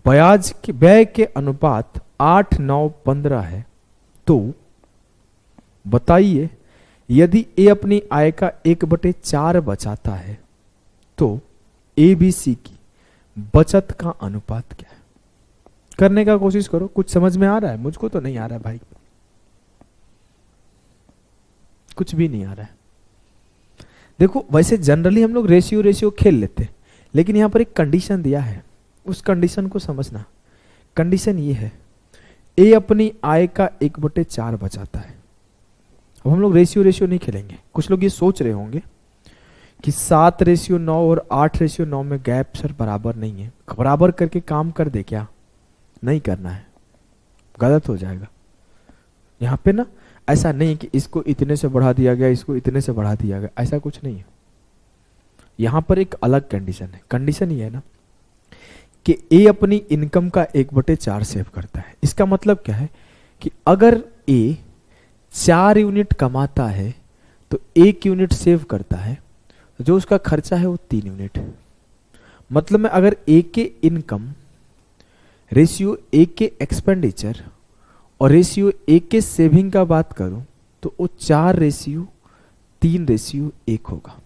ब्याज के व्यय के अनुपात 8:9:15 है। तो बताइए, यदि A अपनी आय का 1/4 बचाता है तो A, B, C की बचत का अनुपात क्या है? करने का कोशिश करो। कुछ समझ में आ रहा है? मुझको तो नहीं आ रहा है भाई, कुछ भी नहीं आ रहा है। देखो, वैसे जनरली हम लोग रेशियो खेल लेते हैं, लेकिन यहां पर एक कंडीशन दिया है, उस कंडीशन को समझना। कंडीशन ये है, ए अपनी आय का 1/4 बचाता है। अब हम लोग रेशियो नहीं खेलेंगे। कुछ लोग ये सोच रहे होंगे कि 7:9 और 8:9 में गैप सर बराबर नहीं है, बराबर करके काम कर दे। क्या नहीं करना है, गलत हो जाएगा। यहां पे ना ऐसा नहीं कि इसको इतने से बढ़ा दिया गया, इसको इतने से बढ़ा दिया गया, ऐसा कुछ नहीं है। यहां पर एक अलग कंडीशन है। कंडीशन ये है ना कि ए अपनी इनकम का 1/4 सेव करता है। इसका मतलब क्या है कि अगर ए 4 यूनिट कमाता है तो 1 यूनिट सेव करता है, जो उसका खर्चा है वो 3 यूनिट। मतलब मैं अगर ए के इनकम रेशियो ए के एक्सपेंडिचर और रेशियो ए के सेविंग का बात करूं तो वो 4:3:1 होगा।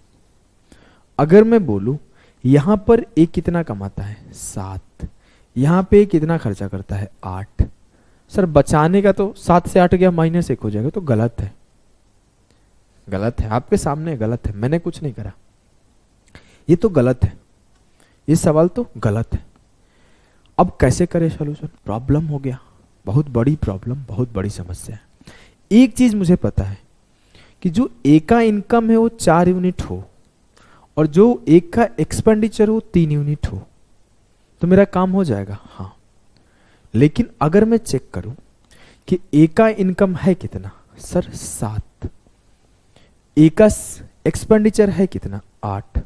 अगर मैं बोलूं यहां पर ए कितना कमाता है 7, यहां पे कितना खर्चा करता है 8, सर बचाने का तो 7 से 8 गया -1 हो जाएगा, तो गलत है। गलत है, आपके सामने गलत है, मैंने कुछ नहीं करा। ये तो गलत है, ये सवाल तो गलत है। अब कैसे करें सॉल्यूशन? प्रॉब्लम हो गया, बहुत बड़ी प्रॉब्लम, बहुत बड़ी समस्या है। एक चीज मुझे पता है कि जो ए का इनकम है वो 4 यूनिट हो और जो एक का एक्सपेंडिचर हो 3 यूनिट हो, तो मेरा काम हो जाएगा। हाँ, लेकिन अगर मैं चेक करूं कि ए का इनकम है कितना, सर 7, ए का एक्सपेंडिचर है कितना 8,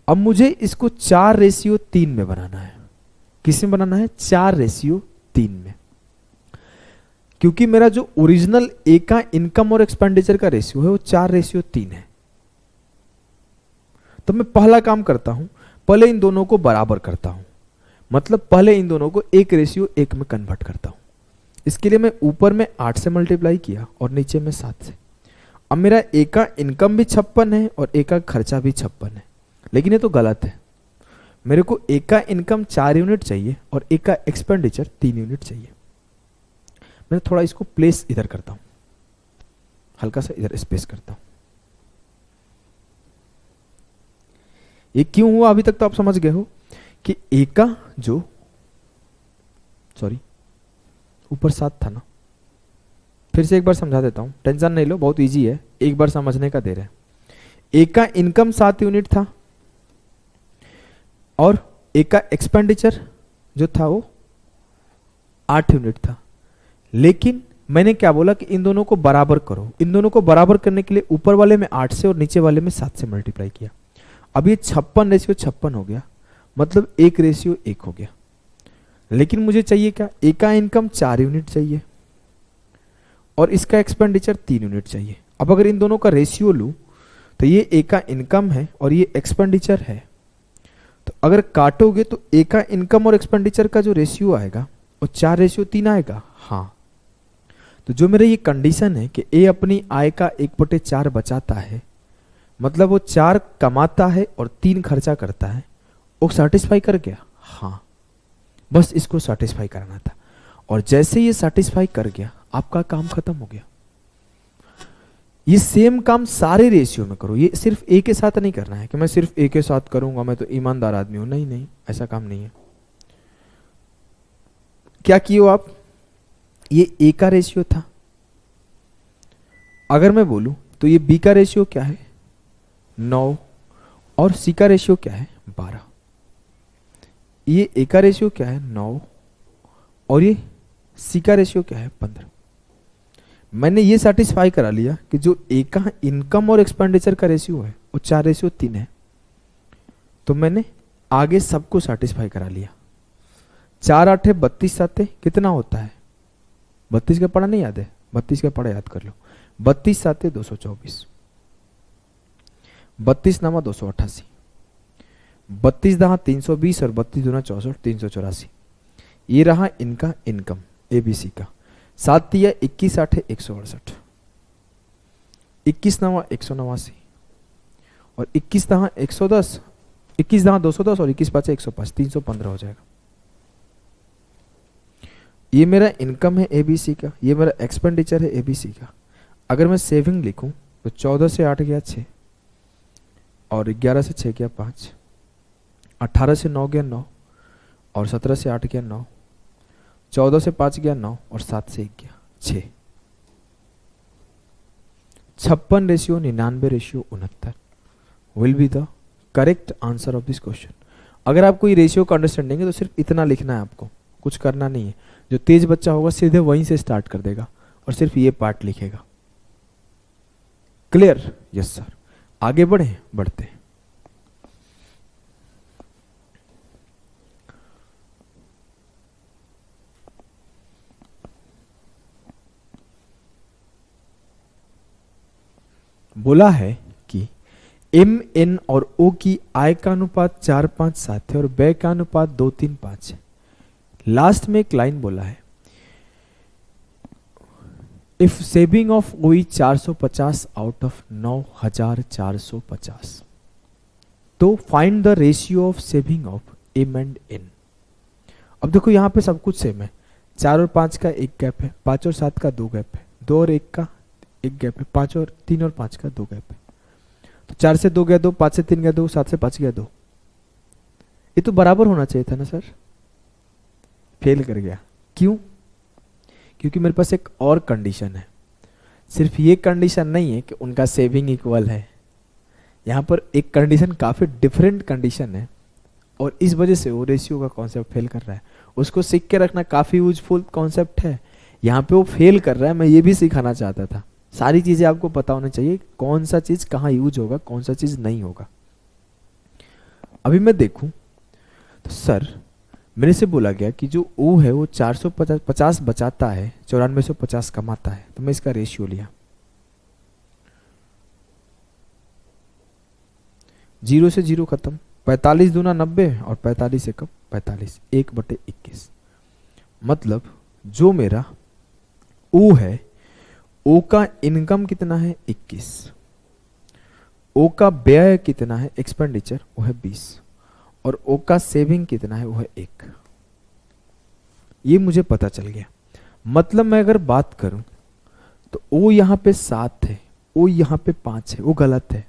अब मुझे इसको 4:3 में बनाना है। किस में बनाना है? 4:3 में। क्योंकि मेरा जो ओरिजिनल ए का इनकम और एक्सपेंडिचर का रेशियो है वो 4:3 है। तो मैं पहला काम करता हूं, पहले इन दोनों को बराबर करता हूं। मतलब पहले इन दोनों को 1:1 में कन्वर्ट करता हूं। इसके लिए मैं ऊपर में 8 से मल्टीप्लाई किया और नीचे में 7 से। अब मेरा ए का इनकम भी 56 है और ए का खर्चा भी 56 है, लेकिन ये तो गलत है। मेरे को ए का इनकम 4 यूनिट चाहिए और ए का एक्सपेंडिचर 3 यूनिट चाहिए। मैं थोड़ा इसको प्लेस इधर करता हूं, हल्का सा इधर स्पेस करता हूं। ये क्यों हुआ अभी तक तो आप समझ गए हो कि ए का जो ऊपर 7 था ना, फिर से एक बार समझा देता हूं, टेंशन नहीं लो, बहुत इजी है, एक बार समझने का दे रहे हैं। ए का इनकम 7 यूनिट था और ए का एक्सपेंडिचर जो था वो 8 यूनिट था। लेकिन मैंने क्या बोला कि इन दोनों को बराबर करो। इन दोनों को बराबर करने के लिए ऊपर वाले में 8 से और नीचे वाले में 7 से मल्टीप्लाई किया। अब ये 56:56 हो गया, मतलब 1:1 हो गया। लेकिन मुझे चाहिए क्या? ए का इनकम 4 यूनिट चाहिए और इसका एक्सपेंडिचर 3 यूनिट चाहिए। अब अगर इन दोनों का रेशियो लूं तो ये ए का इनकम है और ये एक्सपेंडिचर है। तो अगर काटोगे तो ए का इनकम और एक्सपेंडिचर का जो रेशियो आएगा वो 4:3 आएगा। हाँ, तो जो मेरा ये कंडीशन है कि ए अपनी आय का 1/4 बचाता है, मतलब वो 4 कमाता है और 3 खर्चा करता है, वो सेटिस्फाई कर गया। हाँ, बस इसको सेटिस्फाई करना था और जैसे ये सेटिस्फाई कर गया आपका काम खत्म हो गया। ये सेम काम सारे रेशियो में करो, ये सिर्फ ए के साथ नहीं करना है कि मैं सिर्फ ए के साथ करूंगा, मैं तो ईमानदार आदमी हूं। नहीं नहीं, ऐसा काम नहीं है। क्या किए हो आप? ये ए का रेशियो था, अगर मैं बोलूं तो ये बी का रेशियो क्या है 9 और सी का रेशियो क्या है 12। ये ए का रेशियो क्या है 9 और ये सी का रेशियो क्या है 15। मैंने ये सेटिस्फाई करा लिया कि जो ए का इनकम और एक्सपेंडिचर का रेशियो है वो 4:3 है, तो मैंने आगे सबको सेटिस्फाई करा लिया। 4 8 32 7 कितना होता है? 32 का पढ़ा नहीं याद है? 32 का पढ़ा याद कर लो। 32 7 224, 32 नामा 288, 32 दहा 320 और 32 दूना 64, 384। ये रहा इनका इनकम एबीसी का। 7 दिया 21 8 168, 21 नामा 189 और 21 दहा 110, 21 दहा 210 और 21 5 105, 315 हो जाएगा। ये मेरा इनकम है एबीसी का, ये मेरा एक्सपेंडिचर है एबीसी का। अगर मैं सेविंग लिखूं तो 14 से 8 गया 6 और 11 से 6 गया 5, 18 से 9 गया 9 और 17 से 8 गया 9, 14 से 5 गया 9 और 7 से 1 गया 6। 56 ratio 99 ratio 69 will be the correct answer of this question. अगर आपको ये रेशियो का अंडरस्टैंडिंग है तो सिर्फ इतना लिखना है, आपको कुछ करना नहीं है। जो तेज बच्चा होगा सीधे वहीं से स्टार्ट कर देगा और सिर्फ ये पार्ट लिखेगा। क्लियर? Yes sir. आगे बढ़े, बढ़ते हैं। बोला है कि एम एन और ओ की आय का अनुपात 4 5 7 है और व्यय का अनुपात 2 3 5 है। लास्ट में एक लाइन बोला है, if saving of O 450 out of 9450, तो find the ratio of saving of M and N. अब देखो यहां पे सब कुछ सेम है। 4 और 5 का एक गैप है, 5 और 7 का 2 गैप है, 2 और 1 का एक गैप है, 5 और 3 और 5 का 2 गैप है। तो 4 से 2 गया 2, 5 से 3 गया 2, 7 से 5 गया 2। ये तो बराबर होना चाहिए था ना सर। फेल कर गया, क्यों? क्योंकि मेरे पास एक और कंडीशन है। सिर्फ ये कंडीशन नहीं है कि उनका सेविंग इक्वल है, यहां पर एक कंडीशन काफी डिफरेंट कंडीशन है और इस वजह से वो रेशियो का कॉन्सेप्ट फेल कर रहा है। उसको सीख के रखना काफी यूजफुल कॉन्सेप्ट है। यहाँ पे वो फेल कर रहा है, मैं ये भी सिखाना चाहता था। सारी चीजें आपको पता होनी चाहिए, कौन सा चीज कहाँ यूज होगा, कौन सा चीज नहीं होगा। अभी मैं देखूं तो सर मेरे से बोला गया कि जो ओ है वो 450 बचाता है, 9450 कमाता है, तो मैं इसका रेशियो लिया। 0 से 0 खत्म, 45 दूना 90 और 45 से कब 45, 1/21। मतलब जो मेरा ओ है, ओ का इनकम कितना है 21, ओ का व्यय कितना है एक्सपेंडिचर वो है 20 और ओ का सेविंग कितना है वो है 1। ये मुझे पता चल गया। मतलब मैं अगर बात करूं तो ओ यहां पे 7 है, ओ यहां पे 5 है, वो गलत है।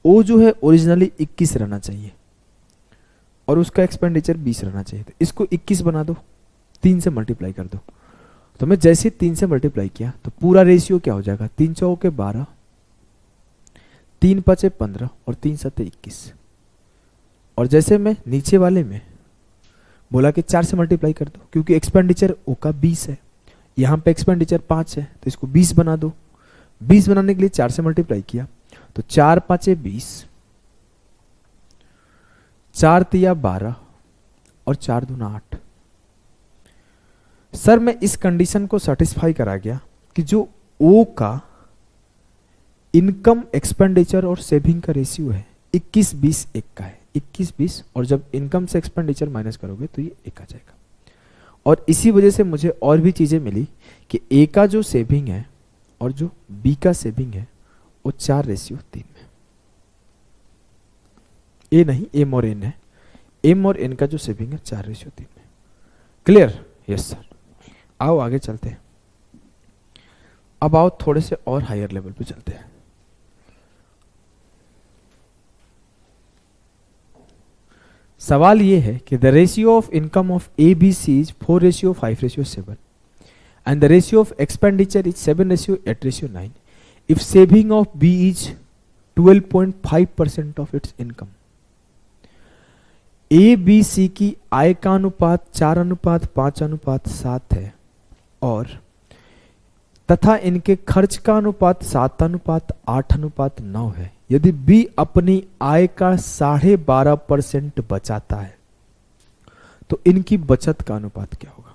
ओ जो है ओरिजिनली 21 रहना चाहिए और उसका एक्सपेंडिचर 20 रहना चाहिए। तो इसको 21 बना दो, 3 से मल्टीप्लाई कर दो। तो मैं जैसे 3 से मल्टीप्लाई किया तो पूरा रेशियो क्या हो जाएगा, 3 चौके 12, 3 5 15 और 3 7 21। और जैसे मैं नीचे वाले में बोला कि 4 से मल्टीप्लाई कर दो, क्योंकि एक्सपेंडिचर ओ का 20 है, यहां पे एक्सपेंडिचर 5 है, तो इसको 20 बना दो। 20 बनाने के लिए 4 से मल्टीप्लाई किया तो 4 5 20, 4 तिया 12 और 4 दूना 8। सर मैं इस कंडीशन को सेटिस्फाई करा गया कि जो ओ का इनकम एक्सपेंडिचर और सेविंग का रेशियो है 21 20 1 का है, 21 20, और जब इनकम से एक्सपेंडिचर माइनस करोगे तो ये 1 आ जाएगा। और इसी वजह से मुझे और भी चीजें मिली कि ए का जो सेविंग है और जो बी का सेविंग है वो 4:3 में। ए नहीं, एम और एन है। एम और एन का जो सेविंग है 4:3 में। क्लियर? Yes sir. आओ आगे चलते हैं। अब आओ थोड़े से और हायर लेवल पे चलते हैं। सवाल ये है कि the ratio of income of A B C is 4:5:7 and the ratio of expenditure is 7:8:9 if saving of B is 12.5% of its income। A B C की आय का अनुपात 4:5:7 है और तथा इनके खर्च का अनुपात 7:8:9 है, यदि बी अपनी आय का 12.5% बचाता है तो इनकी बचत का अनुपात क्या होगा?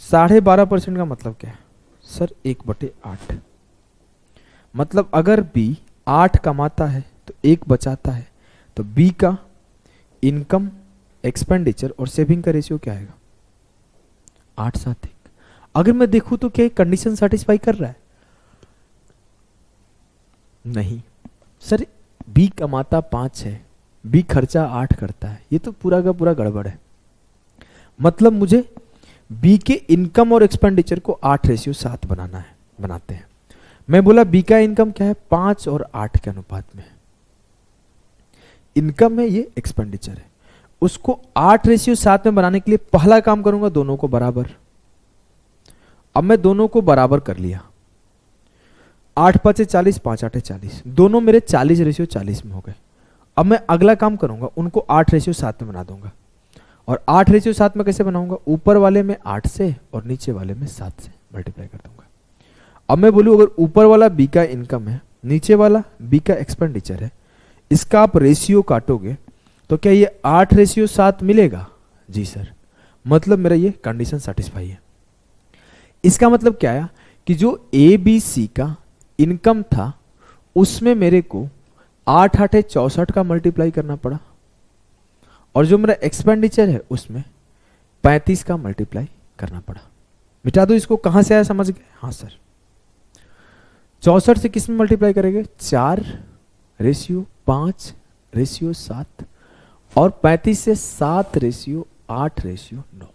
12.5% का मतलब क्या है सर? 1/8। मतलब अगर बी 8 कमाता है तो 1 बचाता है, तो बी का इनकम, एक्सपेंडिचर और सेविंग का रेशियो क्या आएगा? 8:7:1। अगर मैं देखूं तो क्या कंडीशन सेटिस्फाई कर रहा है? नहीं सर, बी कमाता 5 है, बी खर्चा 8 करता है, ये तो पूरा का पूरा गड़बड़ है। मतलब मुझे बी के इनकम और एक्सपेंडिचर को 8:7 बनाना है, बनाते हैं। मैं बोला बी का इनकम क्या है? 5 और 8 के अनुपात में इनकम है, ये एक्सपेंडिचर है। उसको 8:7 में बनाने के लिए पहला काम करूंगा, दोनों को बराबर। अब मैं दोनों को बराबर कर लिया, 8×5 = 40, 5×8 = 40, दोनों मेरे 40:40 में हो गए। अब मैं अगला काम करूंगा, उनको 8:7 में बना दूंगा। और 8:7 में कैसे बनाऊंगा? ऊपर वाले में 8 से और नीचे वाले में 7 से मल्टीप्लाई कर दूंगा। अब मैं बोलूं अगर ऊपर वाला बी का इनकम है, नीचे वाला बी का एक्सपेंडिचर है, इसका आप रेशियो काटोगे तो क्या ये 8:7 मिलेगा? जी सर। मतलब मेरा ये कंडीशन सेटिस्फाई है। इसका मतलब क्या आया कि जो ए बी सी का इनकम था उसमें मेरे को 8×8 = 64 का मल्टीप्लाई करना पड़ा, और जो मेरा एक्सपेंडिचर है उसमें 35 का मल्टीप्लाई करना पड़ा। मिटा दो इसको, कहां से आया समझ गए? हाँ सर। 64 से किस में मल्टीप्लाई करेंगे? 4:5:7 और 35 से 7:8:9।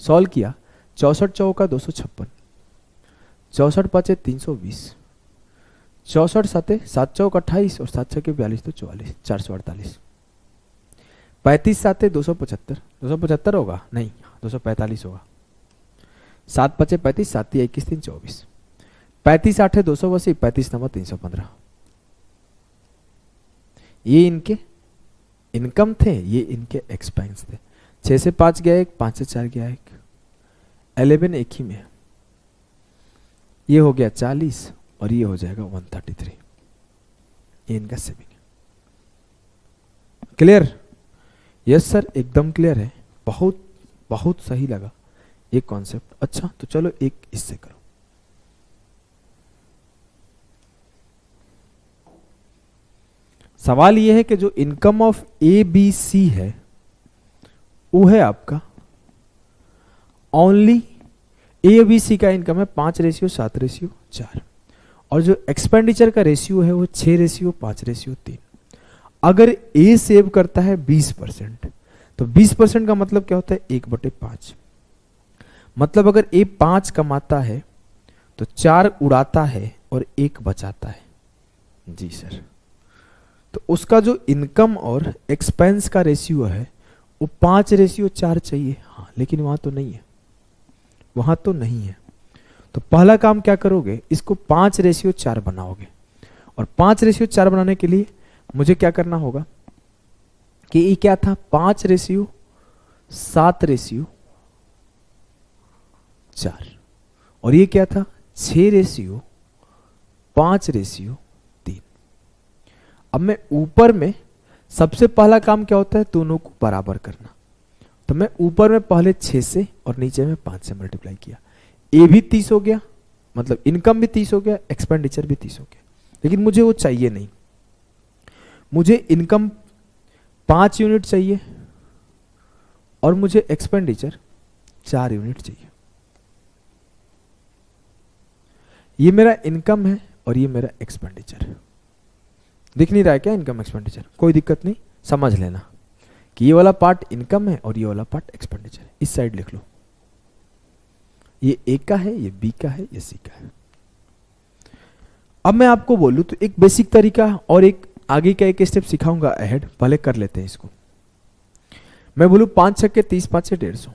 सॉल्व किया, 64 चौका 256, 64 5 320, 64 7 7 चौक 28 और 7 6 42 तो 44, 448। 35 7 275, 275 होगा नहीं, 245 होगा। 7 5 35, 7 21 3 24, 35 8 280, 35 9 315। ये इनके इनकम थे, ये इनके एक्सपेंस थे। 6 से 5 गया 1, 5 से 4 गया 1, 11 एक ही में। ये हो गया 40 और ये हो जाएगा 133। ये इनका सेविंग है। क्लियर? यस सर, एकदम क्लियर है। बहुत बहुत सही लगा ये कॉन्सेप्ट। अच्छा तो चलो एक इससे करो। सवाल यह है कि जो income of A B C है वो है आपका ओनली, ए बी सी का इनकम है 5:7:4, और जो एक्सपेंडिचर का रेशियो है वो 6:5:3। अगर ए सेव करता है 20%, तो 20% का मतलब क्या होता है? 1/5। मतलब अगर ए 5 कमाता है तो 4 उड़ाता है और 1 बचाता है। जी सर। तो उसका जो इनकम और एक्सपेंस का रेशियो है वो 5:4 चाहिए। हाँ, लेकिन वहां तो नहीं है, वहां तो नहीं है। तो पहला काम क्या करोगे? इसको 5:4 बनाओगे, और 5:4 बनाने के लिए मुझे क्या करना होगा कि ये क्या था? 5:7:4, और ये क्या था? 6:5:3। अब मैं ऊपर में सबसे पहला काम क्या होता है? दोनों को बराबर करना। तो मैं ऊपर में पहले 6 से और नीचे में 5 से मल्टीप्लाई किया। ए भी 30 हो गया, मतलब इनकम भी 30 हो गया, एक्सपेंडिचर भी 30 हो गया। लेकिन मुझे वो चाहिए नहीं, मुझे इनकम 5 यूनिट चाहिए और मुझे एक्सपेंडिचर 4 यूनिट चाहिए। ये मेरा इनकम है और ये मेरा एक्सपेंडिचर है। दिख नहीं रहा है क्या इनकम एक्सपेंडिचर? कोई दिक्कत नहीं, समझ लेना कि ये वाला पार्ट इनकम है और ये वाला पार्ट एक्सपेंडिचर है। इस साइड लिख लो, ये ए का है, ये बी का है, ये सी का है। अब मैं आपको बोलूं तो एक बेसिक तरीका और एक आगे का एक स्टेप सिखाऊंगा अहेड, पहले कर लेते हैं इसको। मैं बोलूं 5 छक्के 30, 5 से 150,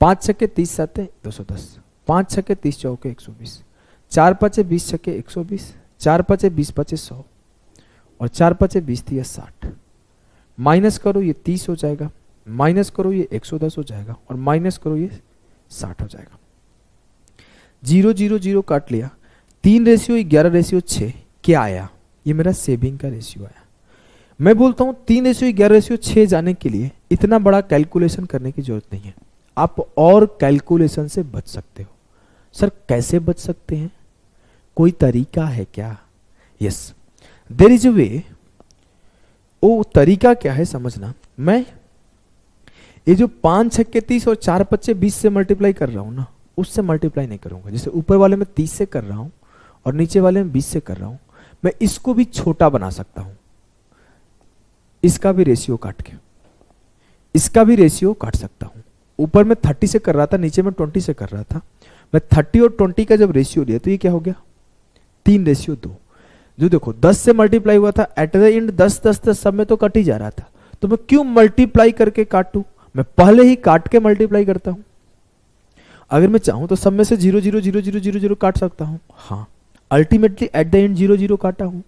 5 छक्के 30 7 210, 5 छक्के 30 चौके 120, 4 5 20 छक्के 120, 4 5 20 5 100, और 4 5 20 30 60। माइनस करो ये 30 हो जाएगा, माइनस करो ये 110 हो जाएगा, और माइनस करो ये 60 हो जाएगा। 0 0 0 काट लिया, 3:11:6 क्या आया? ये मेरा सेविंग का रेशियो आया। मैं बोलता हूं 3:11:6 जाने के लिए इतना बड़ा कैलकुलेशन करने की जरूरत नहीं है, आप और कैलकुलेशन से बच सकते हो। सर कैसे बच सकते हैं, कोई तरीका है क्या? यस, देयर इज अ वे। वो तरीका क्या है समझना, मैं ये जो 5 छक्के 30 और 4 पच्चे 20 से मल्टीप्लाई कर रहा हूं ना, उससे मल्टीप्लाई नहीं करूंगा। जैसे ऊपर वाले में 30 से कर रहा हूं और नीचे वाले में 20 से कर रहा हूं, मैं इसको भी छोटा बना सकता हूं, इसका भी रेशियो काट के, इसका भी रेशियो काट सकता हूं। ऊपर में 30 से कर रहा था, नीचे में 20 से कर रहा था, मैं 30 और 20 का जब रेशियो लिया तो ये क्या हो गया? 3:2। जो देखो 10 से मल्टीप्लाई हुआ था, एट द एंड 10 10 10 सब में तो कट ही जा रहा था, तो मैं क्यों मल्टीप्लाई करके काटूं? मैं पहले ही काट के मल्टीप्लाई करता हूं। अगर मैं चाहूं तो सब में से 0 0 0 0 0 0 काट सकता हूं। हाँ, अल्टीमेटली एट द एंड 0 0 काटा हूं,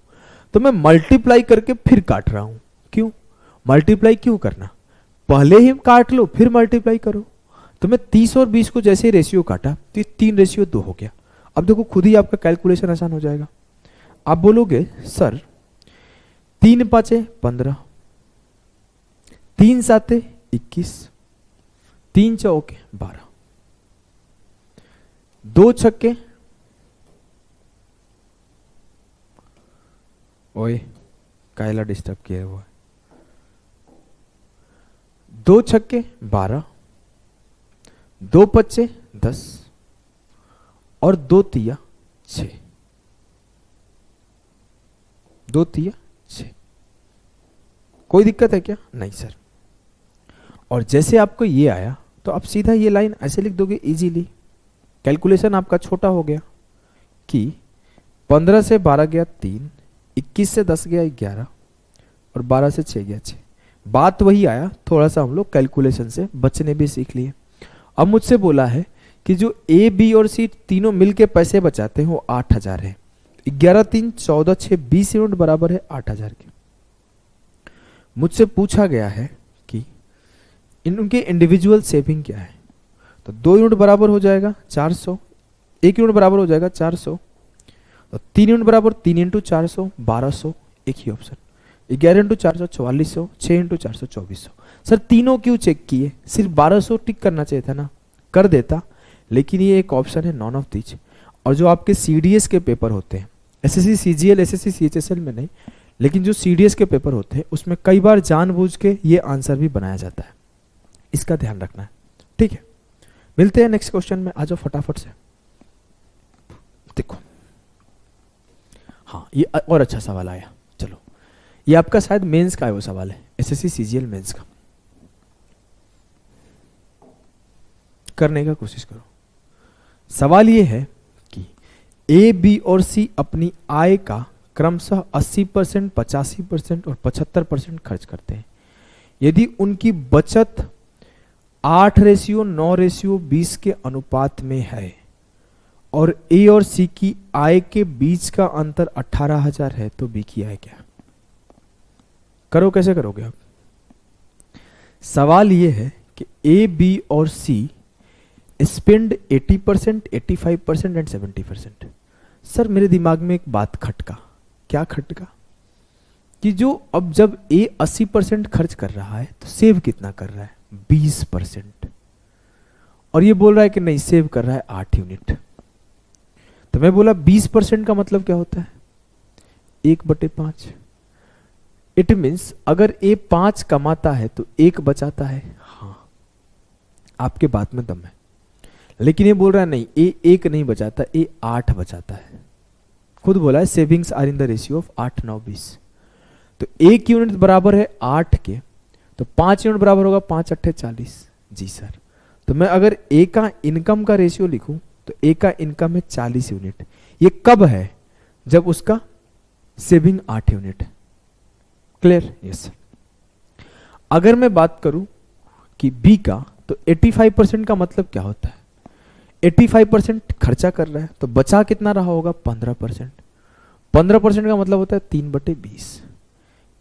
तो मैं मल्टीप्लाई करके फिर काट रहा हूं। क्यों मल्टीप्लाई क्यों करना? पहले ही काट लो फिर मल्टीप्लाई करो। तो मैं 30 और 20 को जैसे ही रेशियो काटा तो ये 3:2 हो गया। अब देखो खुद ही आपका कैलकुलेशन आसान हो जाएगा। आप बोलोगे सर 3 पाँचे 15, 3 साते 21, 3 चौके 12, 2 छक्के, ओए कायला डिस्टर्ब किया हुआ है, 2 छक्के 12, 2 पच्चे 10 और 2 तिया 6, 2 तिया 6। कोई दिक्कत है क्या? नहीं सर। और जैसे आपको ये आया तो आप सीधा ये लाइन ऐसे लिख दोगे इजीली। कैलकुलेशन आपका छोटा हो गया कि 15 से 12 गया 3, 21 से 10 गया 11 और 12 से 6 गया 6। बात वही आया, थोड़ा सा हम लोग कैलकुलेशन से बचने भी सीख लिए। अब मुझसे बोला है कि जो ए बी और सी तीनों मिलके पैसे बचाते हैं वो 8000 है। 11 3 14 6 20 यूनिट बराबर है 8000 के। मुझसे पूछा गया है कि इनके इंडिविजुअल सेविंग क्या है। तो 2 यूनिट बराबर हो जाएगा 400, 1 यूनिट बराबर हो जाएगा 400, तो 3 यूनिट बराबर 3 इंटू 400 1200, एक ही ऑप्शन। 11 into 400 4400, 6 into 400 2400। सर तीनों क्यों चेक किए? सिर्फ 1200 टिक करना चाहिए था ना, कर देता, लेकिन ये एक ऑप्शन है नॉन ऑफ दीज। और जो आपके सीडीएस के पेपर होते हैं, एसएससी सीजीएल एसएससी सीएचएसएल में नहीं, लेकिन जो सीडीएस के पेपर होते हैं उसमें कई बार जानबूझ के ये आंसर भी बनाया जाता है, इसका ध्यान रखना है। ठीक है, मिलते हैं नेक्स्ट क्वेश्चन में। आ जाओ फटाफट से। देखो हाँ, ये और अच्छा सवाल आया। चलो, ये आपका शायद मेंस का है, वो सवाल है एसएससी सीजीएल मेंस का। करने का कोशिश करो। सवाल ये है कि ए बी और सी अपनी आय का क्रमशः 80%, 85% और 75% खर्च करते हैं। यदि उनकी बचत 8:9:20 के अनुपात में है और ए और सी की आय के बीच का अंतर 18,000 है, तो बी की आय क्या? करो, कैसे करोगे आप? सवाल यह है कि ए बी और सी स्पेंड 80%, 85% एंड 70%। सर मेरे दिमाग में एक बात खटका। क्या खटका? कि जो अब जब ए 80% खर्च कर रहा है तो सेव कितना कर रहा है? 20%। और ये बोल रहा है कि नहीं, सेव कर रहा है 8 यूनिट। तो मैं बोला 20% का मतलब क्या होता है? 1/5। इट मीन्स अगर ए 5 कमाता है तो 1 बचाता है। हाँ, आपके बात में दम है, लेकिन ये बोल रहा है नहीं, ए 1 नहीं बचाता, ए 8 बचाता है। खुद बोला है savings are in the ratio of 8-9-20। तो 1 यूनिट बराबर है 8 के, तो 5 यूनिट बराबर होगा 5×8=40। जी सर। तो मैं अगर ए का इनकम का रेशियो लिखूं तो ए का इनकम है 40 यूनिट। ये कब है? जब उसका सेविंग 8 यूनिट है। क्लियर? Yes sir. अगर मैं बात करूं कि बी का, तो 85% का मतलब क्या होता है? 85% खर्चा कर रहा है, तो बचा कितना रहा होगा? 15%। 15% का मतलब होता है 3/20।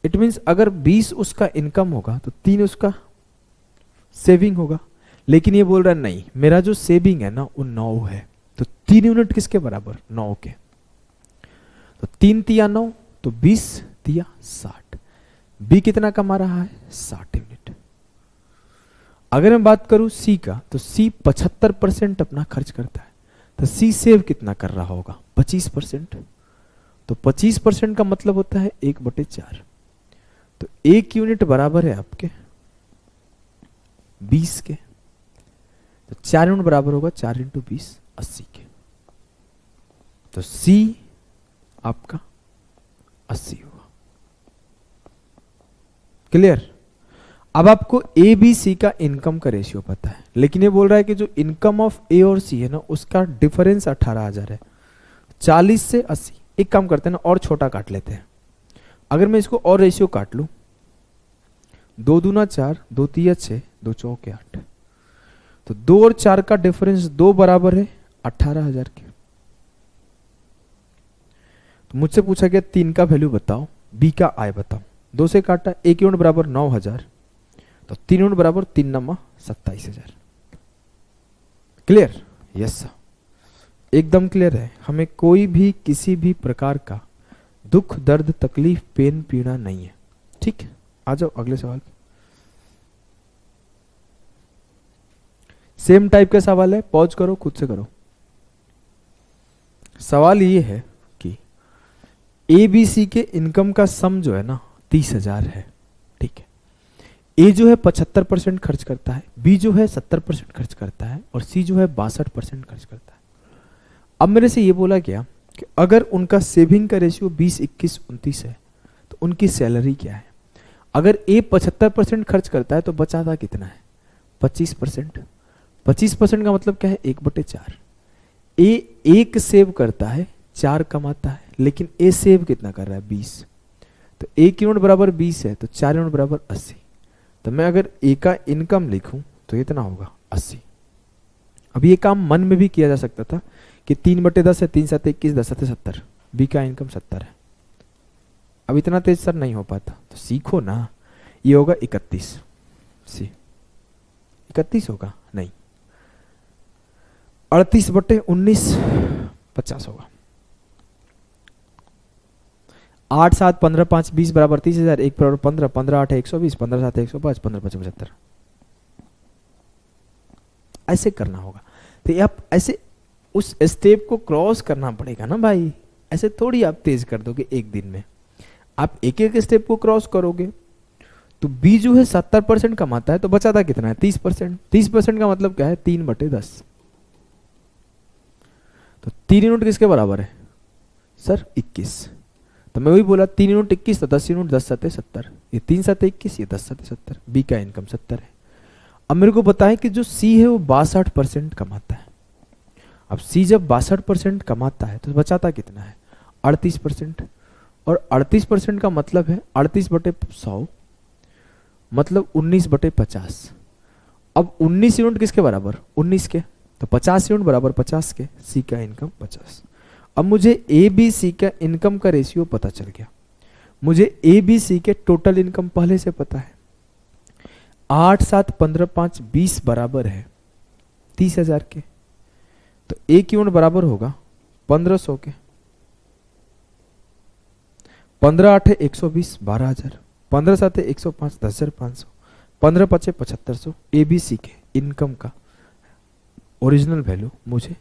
इट मीन्स अगर 20 उसका इनकम होगा तो 3 उसका सेविंग होगा। लेकिन ये बोल रहा है नहीं, मेरा जो सेविंग है ना वो 9 है। तो 3 यूनिट किसके बराबर? 9 के। तो 3 तिया 9, तो 20 तिया 60। बी कितना कमा रहा है? 60 यूनिट। अगर मैं बात करूं सी का, तो सी 75% अपना खर्च करता है, तो सी सेव कितना कर रहा होगा? 25%। तो 25% का मतलब होता है 1/4। तो 1 यूनिट बराबर है आपके 20 के। तो 4 यूनिट बराबर होगा 4 × 20 80 के। तो सी आपका 80 होगा। क्लियर? अब आपको ए बी सी का इनकम का रेशियो पता है, लेकिन ये बोल रहा है कि जो इनकम ऑफ ए और सी है ना, उसका डिफरेंस 18,000 है। 40 से 80, एक काम करते हैं ना, और छोटा काट लेते हैं। अगर मैं इसको और रेशियो काट लूं, 2 दूना 4, 2 तिया 6, 2 चौके 8, तो 2 और 4 का डिफरेंस 2 बराबर है 18,000 के। तो मुझसे पूछा गया 3 का वैल्यू बताओ, बी का आय बताओ। 2 से काटा, 1 यूनिट बराबर 9,000, तो 3 यूनिट बराबर 3 नमा 27,000। क्लियर? यस सर, एकदम क्लियर है। हमें कोई भी किसी भी प्रकार का दुख, दर्द, तकलीफ, पेन, पीड़ा नहीं है। ठीक है, आ जाओ अगले सवाल। सेम टाइप का सवाल है, पॉज करो, खुद से करो। सवाल ये है कि ए बी सी के इनकम का सम जो है ना 30,000 है। ठीक है, ए जो है 75% खर्च करता है, बी जो है 70% खर्च करता है, और सी जो है 62% खर्च करता है। अब मेरे से ये बोला गया कि अगर उनका सेविंग का रेशियो 20, 21, 29 है, तो उनकी सैलरी क्या है? अगर ए 75% खर्च करता है तो बचाता कितना है? 25%। 25% का मतलब क्या है? 1/4। ए 1 सेव करता है, 4 कमाता है, लेकिन ए सेव कितना कर रहा है? 20। तो 1 यूनिट बराबर 20 है, तो 4 यूनिट बराबर 80। तो मैं अगर ए का इनकम लिखूं तो इतना होगा 80। अब ये काम मन में भी किया जा सकता था कि 3/10 है, 3 7 21, 10 7 70, बी का इनकम 70 है। अब इतना तेज सर नहीं हो पाता, तो सीखो ना, ये होगा 31। सी 31 होगा? नहीं, 38/19 50 होगा। 8 7 15 5 20 बराबर 30,000, 1 बराबर 15, 15 8 है 120, 15 7 है 105, 15 5 75। ऐसे करना होगा। तो आप ऐसे उस स्टेप को क्रॉस करना पड़ेगा ना भाई, ऐसे थोड़ी आप तेज कर दोगे एक दिन में। आप एक एक स्टेप को क्रॉस करोगे। तो बी जो है 70% कमाता है, तो बचाता कितना है? 30%। 30% का मतलब क्या है? 3/10। तो 3 यूनिट किसके बराबर है सर? 21। तो मैं वही बोला 3 यूनिट 21, तो 10 यूनिट 10 7 70, ये 3 7 21, ये 10 7 70। बी का इनकम 70 है। अब मेरे को बताएं कि जो सी है वो 62% कमाता है। अब सी जब 62% कमाता है तो बचाता कितना है? 38%। और 38% का मतलब है 38/100, मतलब 19/50। अब 19 यूनिट किसके बराबर? 19 के। तो 50 यूनिट बराबर 50 के। सी का इनकम 50। अब मुझे ए बी सी का इनकम का रेशियो पता चल गया। मुझे ए बी सी के टोटल इनकम पहले से पता है। 8 7 15 5 20 बराबर है 30,000 के। तो 1 यूनिट बराबर होगा 1500 के। 15 8 है 120, 12,000। 15 7 है 105, 10,500। 15 5 है 7500। ए बी सी के इनकम का ओरिजिनल वैल्यू मुझे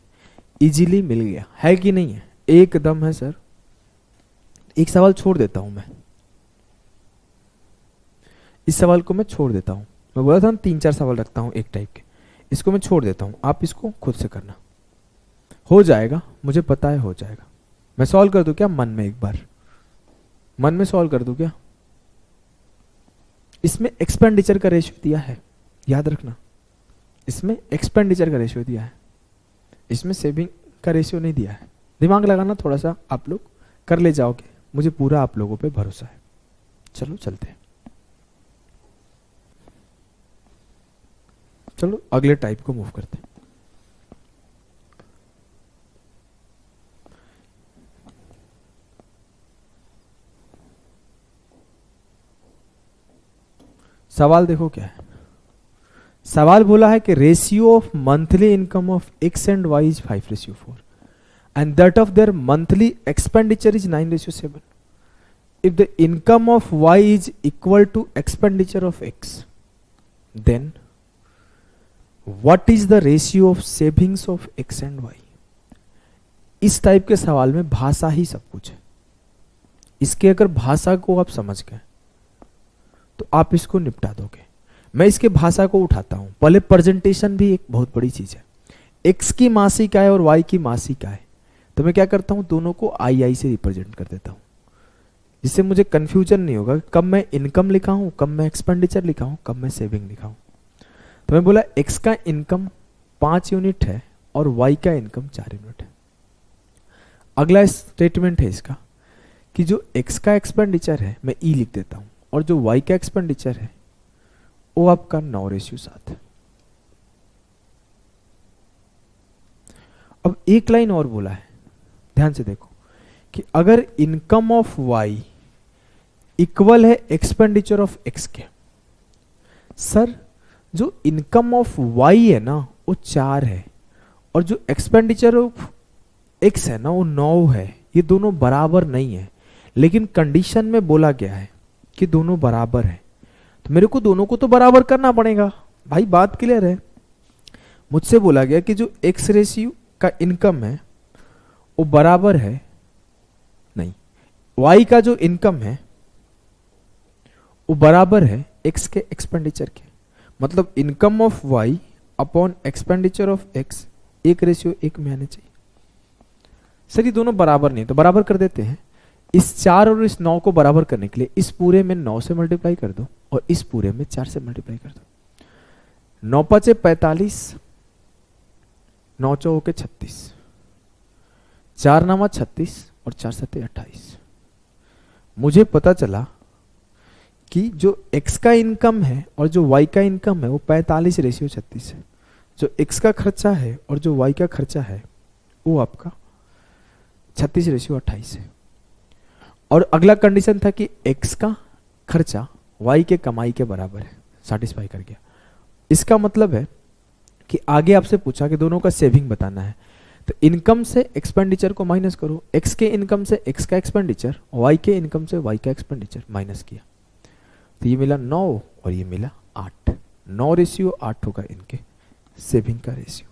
इजीली मिल गया है कि नहीं है? एकदम है सर। एक सवाल छोड़ देता हूं मैं, इस सवाल को मैं छोड़ देता हूं। मैं बोला था ना 3 4 सवाल रखता हूं एक टाइप के, इसको मैं छोड़ देता हूं। आप इसको खुद से करना, हो जाएगा, मुझे पता है हो जाएगा। मैं सॉल्व कर दूं क्या मन में? एक बार मन में सॉल्व कर दूं क्या? इसमें एक्सपेंडिचर का रेशियो दिया है, याद रखना। इसमें एक्सपेंडिचर का रेशियो दिया है, इसमें सेविंग का रेशियो नहीं दिया है। दिमाग लगाना थोड़ा सा, आप लोग कर ले जाओगे, मुझे पूरा आप लोगों पे भरोसा है। चलो चलते हैं, चलो अगले टाइप को मूव करते हैं। सवाल देखो क्या है। सवाल बोला है कि ratio of monthly income of X and Y is 5:4 and that of their monthly expenditure is 9:7. If the income of Y is equal to expenditure of X, then what is the ratio of savings of X and Y. इस type के सवाल में भाषा ही सब कुछ है. इसके अगर भाषा को आप समझ गए तो आप इसको निपटा दोगे. मैं इसके भाषा को उठाता हूं. पहले प्रेजेंटेशन भी एक बहुत बड़ी चीज है. एक्स की मासिक आय और वाई की मासिक आय, तो मैं क्या करता हूं, दोनों को आई से रिप्रेजेंट कर देता हूं, जिससे मुझे कंफ्यूजन नहीं होगा कब मैं इनकम लिखा हूं, कब मैं एक्सपेंडिचर लिखा हूं, कब मैं सेविंग लिखा हूं. तो मैं बोला एक्स का इनकम 5 यूनिट है और वाई का इनकम 4 यूनिट है. अगला स्टेटमेंट है इसका कि जो एक्स का एक्सपेंडिचर है मैं ई लिख देता हूं और जो वाई का एक्सपेंडिचर है वो आपका 9:7 है. अब एक लाइन और बोला है, ध्यान से देखो कि अगर इनकम ऑफ वाई इक्वल है एक्सपेंडिचर ऑफ एक्स के, सर जो इनकम ऑफ वाई है ना वो 4 है और जो एक्सपेंडिचर ऑफ एक्स है ना वो 9 है. ये दोनों बराबर नहीं है, लेकिन कंडीशन में बोला गया है कि दोनों बराबर है, तो मेरे को दोनों को तो बराबर करना पड़ेगा. भाई बात क्लियर है. मुझसे बोला गया कि जो एक्स रेशियो का इनकम है वो बराबर है, नहीं, वाई का जो इनकम है वो बराबर है एक्स के एक्सपेंडिचर के. मतलब income of Y upon expenditure of X 1:1 में आने चाहिए. सर ये दोनों बराबर नहीं, तो बराबर कर देते हैं. इस 4 और इस 9 को बराबर करने के लिए इस पूरे में 9 से मल्टीप्लाई कर दो और इस पूरे में 4 से मल्टीप्लाई कर दो. 9 5 45, 9 चौके 36, 4 9 36 और 4 7 28. मुझे पता चला कि जो x का इनकम है और जो y का इनकम है वो 45:36 है. जो x का खर्चा है और जो y का खर्चा है वो आपका 36:28 है. और अगला कंडीशन था कि x का खर्चा y के कमाई के बराबर है. सेटिस्फाई कर गया. इसका मतलब है कि आगे आपसे पूछा कि दोनों का सेविंग बताना है, तो इनकम से एक्सपेंडिचर को माइनस करो. x के इनकम से x का एक्सपेंडिचर, y के इनकम से y का एक्सपेंडिचर माइनस किया, तो ये मिला 9 और ये मिला 8. 9:8 होगा इनके सेविंग का रेशियो.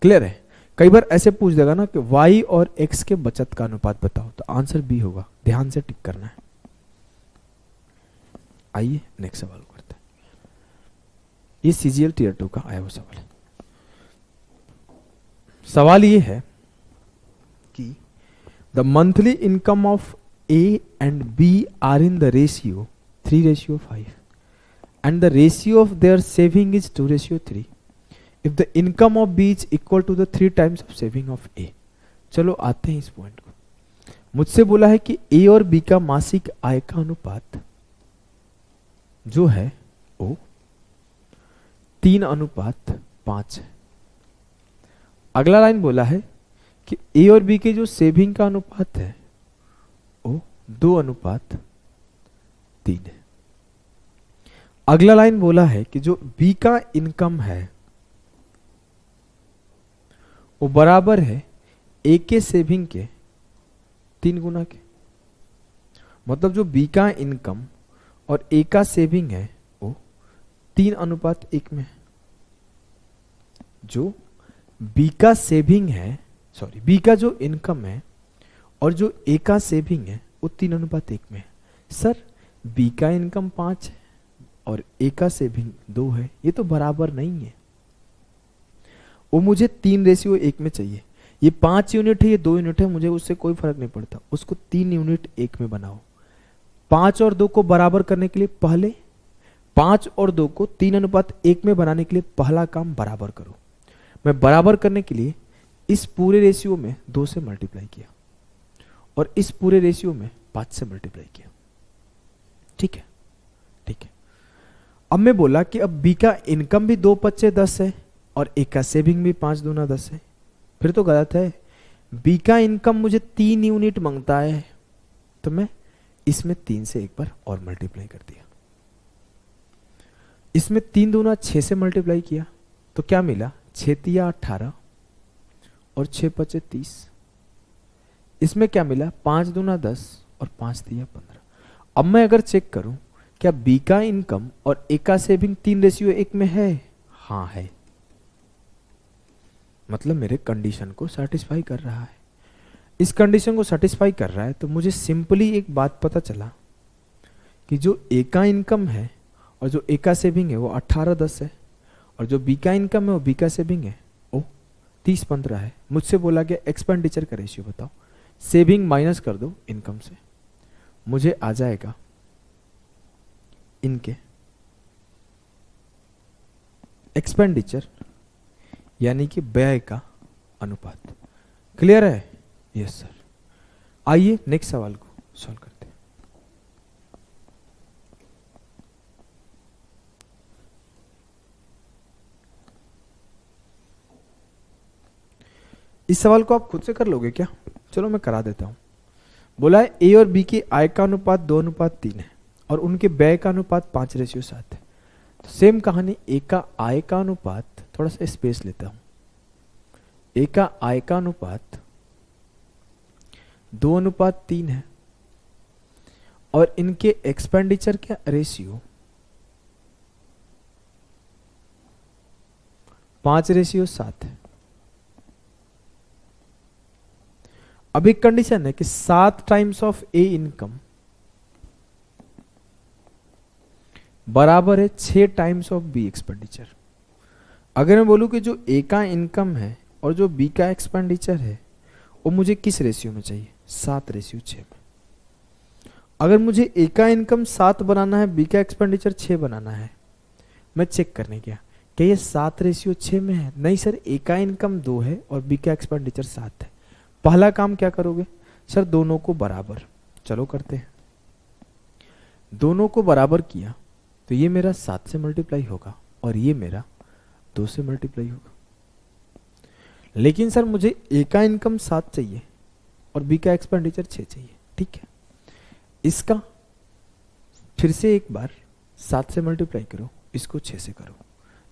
क्लियर है. कई बार ऐसे पूछ देगा ना कि y और x के बचत का अनुपात बताओ, तो आंसर बी होगा. ध्यान से टिक करना है. आइए नेक्स्ट सवाल करते हैं. ये CGL टीयर 2 का आया हुआ सवाल है. सवाल ये है कि the monthly income of A and B are in the ratio 3:5 and the ratio of their saving is 2:3. If the income of B is equal to the 3 times of saving of A. चलो आते हैं इस point को. मुझसे बोला है कि A और B का मासिक आय का अनुपात जो है वो 3:5 है. अगला लाइन बोला है कि A और B के जो सेविंग का अनुपात है वो 2:3 है. अगला लाइन बोला है कि जो B का इनकम है वो बराबर है A के सेविंग के 3 गुना के. मतलब जो B का इनकम और A का सेविंग है वो 3:1 में है. जो B का सेविंग है, सॉरी B का जो इनकम है और जो A का सेविंग है वो 3:1 में है. सर B का इनकम 5 है और A का सेविंग 2 है, ये तो बराबर नहीं है. वो मुझे 3:1 में चाहिए. ये 5 यूनिट है, ये 2 यूनिट है, मुझे उससे कोई फर्क नहीं पड़ता. उसको 3 यूनिट 1 में बनाओ. 5 और 2 को बराबर करने के लिए पहले 5 और 2 को 3:1 में बनाने के लिए पहला काम बराबर करो. मैं बराबर करने के लिए इस पूरे रेशियो में 2 से मल्टीप्लाई किया और इस पूरे रेशियो में 5 से मल्टीप्लाई किया. ठीक है, ठीक है. अब मैं बोला कि अब B का इनकम भी 2 5 10 है और A का सेविंग भी 5 दूना 10 है. फिर तो गलत है. B का इनकम मुझे 3 यूनिट मांगता है, तो मैं इसमें 3 से एक बार और मल्टीप्लाई कर दिया. इसमें 3 दूना 6 से मल्टीप्लाई किया तो क्या मिला, 6 तिया 18 और 6 पचे 30। इसमें क्या मिला, 5 दूना 10 और 5 तिया 15। अब मैं अगर चेक करूं क्या बी का इनकम और ए का सेविंग 3:1 में है, हाँ है, मतलब मेरे कंडीशन को सेटिस्फाई कर रहा है। इस कंडीशन को सेटिस्फाई कर रहा है तो मुझे सिंपली एक बात पता चला कि जो ए का इनकम है और जो ए का सेविंग है वो 18-10 है, और जो बी का इनकम है वो बी का सेविंग है वो 30-15 है। मुझसे बोला गया एक्सपेंडिचर का रेशियो बताओ, सेविंग माइनस कर दो इनकम से, मुझे आ जाएगा इनके एक्सपेंडिचर यानी कि व्यय का अनुपात। क्लियर है? Yes sir. आइए नेक्स्ट सवाल को सॉल्व करते हैं। इस सवाल को आप खुद से कर लोगे क्या? चलो मैं करा देता हूं। बोला है ए और बी की आय का अनुपात 2:3 है और उनके व्यय का अनुपात 5:7 है। तो सेम कहानी, ए का आय का अनुपात, थोड़ा सा स्पेस लेता हूं, ए का आय का अनुपात 2:3 है और इनके एक्सपेंडिचर का रेशियो 5:7 है। अब एक कंडीशन है कि 7 टाइम्स ऑफ ए इनकम बराबर है 6 टाइम्स ऑफ बी एक्सपेंडिचर। अगर मैं बोलूं कि जो ए का इनकम है और जो बी का एक्सपेंडिचर है वो मुझे किस रेशियो में चाहिए, 7:6 में। अगर मुझे ए का इनकम 7 बनाना है, बी का एक्सपेंडिचर 6 बनाना है, मैं चेक करने गया क्या ये 7:6 में है? नहीं सर, ए का इनकम 2 है और बी का एक्सपेंडिचर 7 है। पहला काम क्या करोगे सर, दोनों को बराबर, चलो करते हैं। दोनों को बराबर किया तो ये मेरा 7 से मल्टीप्लाई होगा और ये मेरा 2 से मल्टीप्लाई होगा। लेकिन सर मुझे ए का इनकम 7 चाहिए और बी का एक्सपेंडिचर 6 चाहिए, ठीक है। इसका फिर से एक बार 7 से मल्टीप्लाई करो, इसको 6 से करो।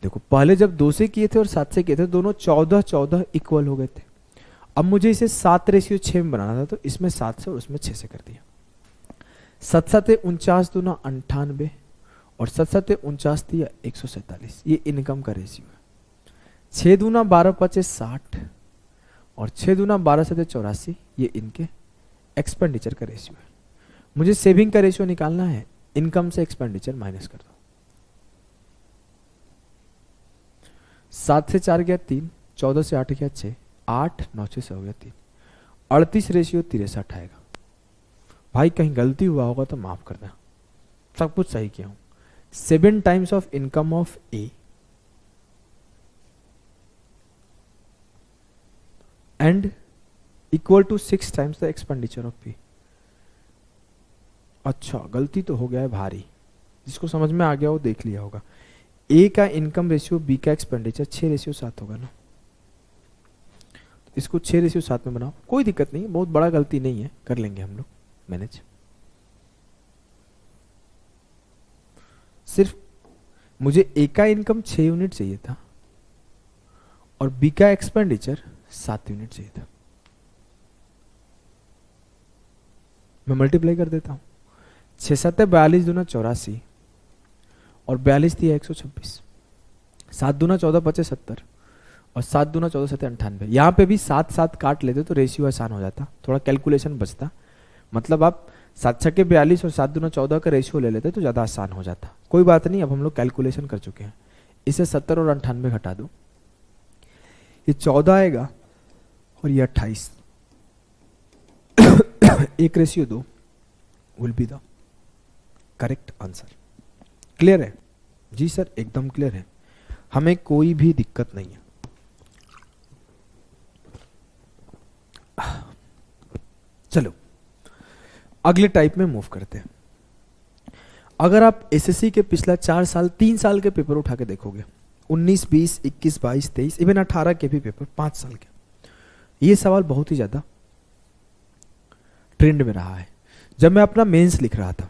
देखो पहले जब 2 से किए थे और 7 से किए थे दोनों 14-14 इक्वल हो गए थे। अब मुझे इसे 7:6 में बनाना था तो इसमें 7 से और उसमें 6 से कर दिया। 7 49 दूना 98 और 7 49 दिया 147। ये इनकम का रेशियो है। 6 दूना 12 पचे 60 और 6 दूना 12 से 84, ये इनके एक्सपेंडिचर का रेशियो है। मुझे सेविंग का रेशियो निकालना है, इनकम से एक्सपेंडिचर माइनस कर दो। 7 से 4 गया 3, 14 से 8 गया 6, 8 9 से हो गया 3, 38:63 आएगा। भाई कहीं गलती हुआ होगा तो माफ करना, सब कुछ सही किया हूं। 7 times of income of A and equal to 6 times the expenditure of B. अच्छा गलती तो हो गया है भारी, जिसको समझ में आ गया वो देख लिया होगा। ए का इनकम रेशियो, बी का एक्सपेंडिचर 6:7 होगा ना, इसको 6:7 में बनाओ, कोई दिक्कत नहीं, बहुत बड़ा गलती नहीं है, कर लेंगे हम लोग मैनेज। सिर्फ मुझे ए का इनकम 6 यूनिट चाहिए था और बी का एक्सपेंडिचर 7 यूनिट चाहिए था। मैं मल्टीप्लाई कर देता हूं, 6 7 42 दूना 84 और 42 दिया 126, 7 दूना 14 पचे 70 और 7 दूना 14 7 98। यहाँ पे भी 7 7 काट लेते तो रेशियो आसान हो जाता, थोड़ा कैलकुलेशन बचता। मतलब आप 7 6 42 और 7 दूना 14 का रेशियो ले लेते तो ज़्यादा आसान हो जाता। कोई बात नहीं, अब हम लोग कैलकुलेशन कर चुके हैं। इसे 70 और 98 घटा दो, ये 14 आएगा और ये 28। 1:2 will be the correct answer. Clear है? जी सर एकदम क्लियर है, हमें कोई भी दिक्कत नहीं है। चलो अगले टाइप में मूव करते हैं। अगर आप एसएससी के पिछला 4 साल 3 साल के पेपर उठा के देखोगे, 19 20 21 22 23 इवन 18 के भी पेपर 5 साल के, ये सवाल बहुत ही ज्यादा ट्रेंड में रहा है। जब मैं अपना मेंस लिख रहा था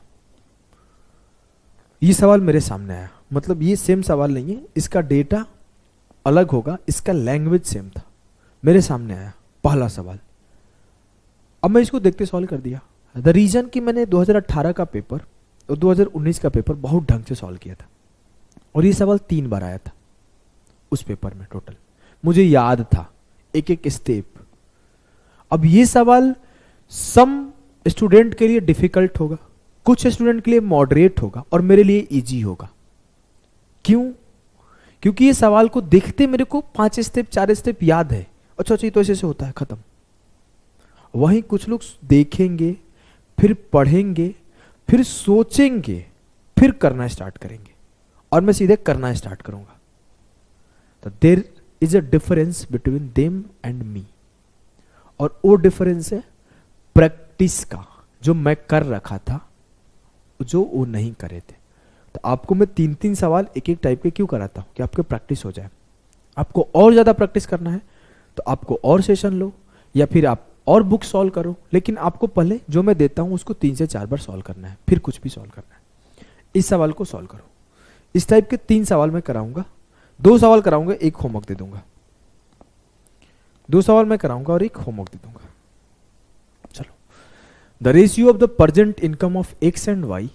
ये सवाल मेरे सामने आया, मतलब ये सेम सवाल नहीं है, इसका डेटा अलग होगा, इसका लैंग्वेज सेम था, मेरे सामने आया पहला सवाल। अब मैं इसको देखते सॉल्व कर दिया। द रीजन कि मैंने 2018 का पेपर और 2019 का पेपर बहुत ढंग से सॉल्व किया था, और ये सवाल 3 बार आया था उस पेपर में टोटल, मुझे याद था एक एक स्टेप। अब ये सवाल सम स्टूडेंट के लिए डिफिकल्ट होगा, कुछ स्टूडेंट के लिए मॉडरेट होगा, और मेरे लिए इजी होगा। क्यों? क्योंकि ये सवाल को देखते मेरे को 5 स्टेप 4 स्टेप याद है, अच्छा अच्छा तो ऐसे से होता है, खत्म। वहीं कुछ लोग देखेंगे, फिर पढ़ेंगे, फिर सोचेंगे, फिर करना स्टार्ट करेंगे, और मैं सीधे करना स्टार्ट करूंगा। तो there is a difference between them and me, और वो डिफरेंस है प्रैक्टिस का, जो मैं कर रखा था, जो वो नहीं करे थे। तो आपको मैं 3-3 सवाल एक एक टाइप के क्यों कराता हूं? कि आपके प्रैक्टिस हो जाए। आपको और ज्यादा प्रैक्टिस करना है तो आपको और सेशन लो, या फिर आप और बुक सॉल्व करो, लेकिन आपको पहले जो मैं देता हूं उसको 3 से 4 बार सॉल्व करना है, फिर कुछ भी सॉल्व करना है। इस सवाल को सॉल्व करो। इस टाइप के 3 सवाल मैं कराऊंगा, 2 सवाल कराऊंगा, एक होमवर्क दे दूंगा। 2 सवाल मैं कराऊंगा और एक होमवर्क दे दूंगा। चलो, the ratio of the present income of X and Y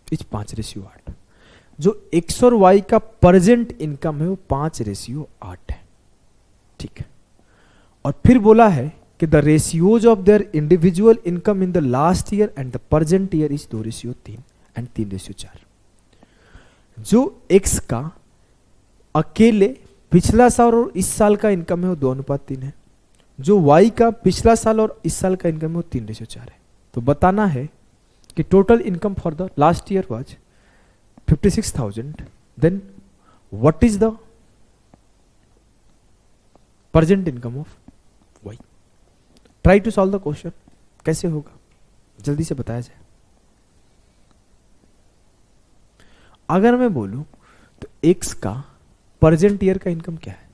is 5:8। जो एक्स और वाई का प्रेजेंट इनकम है वो 5:8 है, ठीक है। और फिर बोला है कि the ratios of their individual income in the last year and the present year is 2:3 and 3:4। जो एक्स का अकेले पिछला साल और इस साल का इनकम है वो 2:3 है, जो वाई का पिछला साल और इस साल का इनकम है वो 3:4 है। तो बताना है कि total income for the last year was 56,000, then what is the present income of Y. Try to solve the question. कैसे होगा जल्दी से बताया जाए। अगर मैं बोलूं तो एक्स का प्रेजेंट ईयर का इनकम क्या है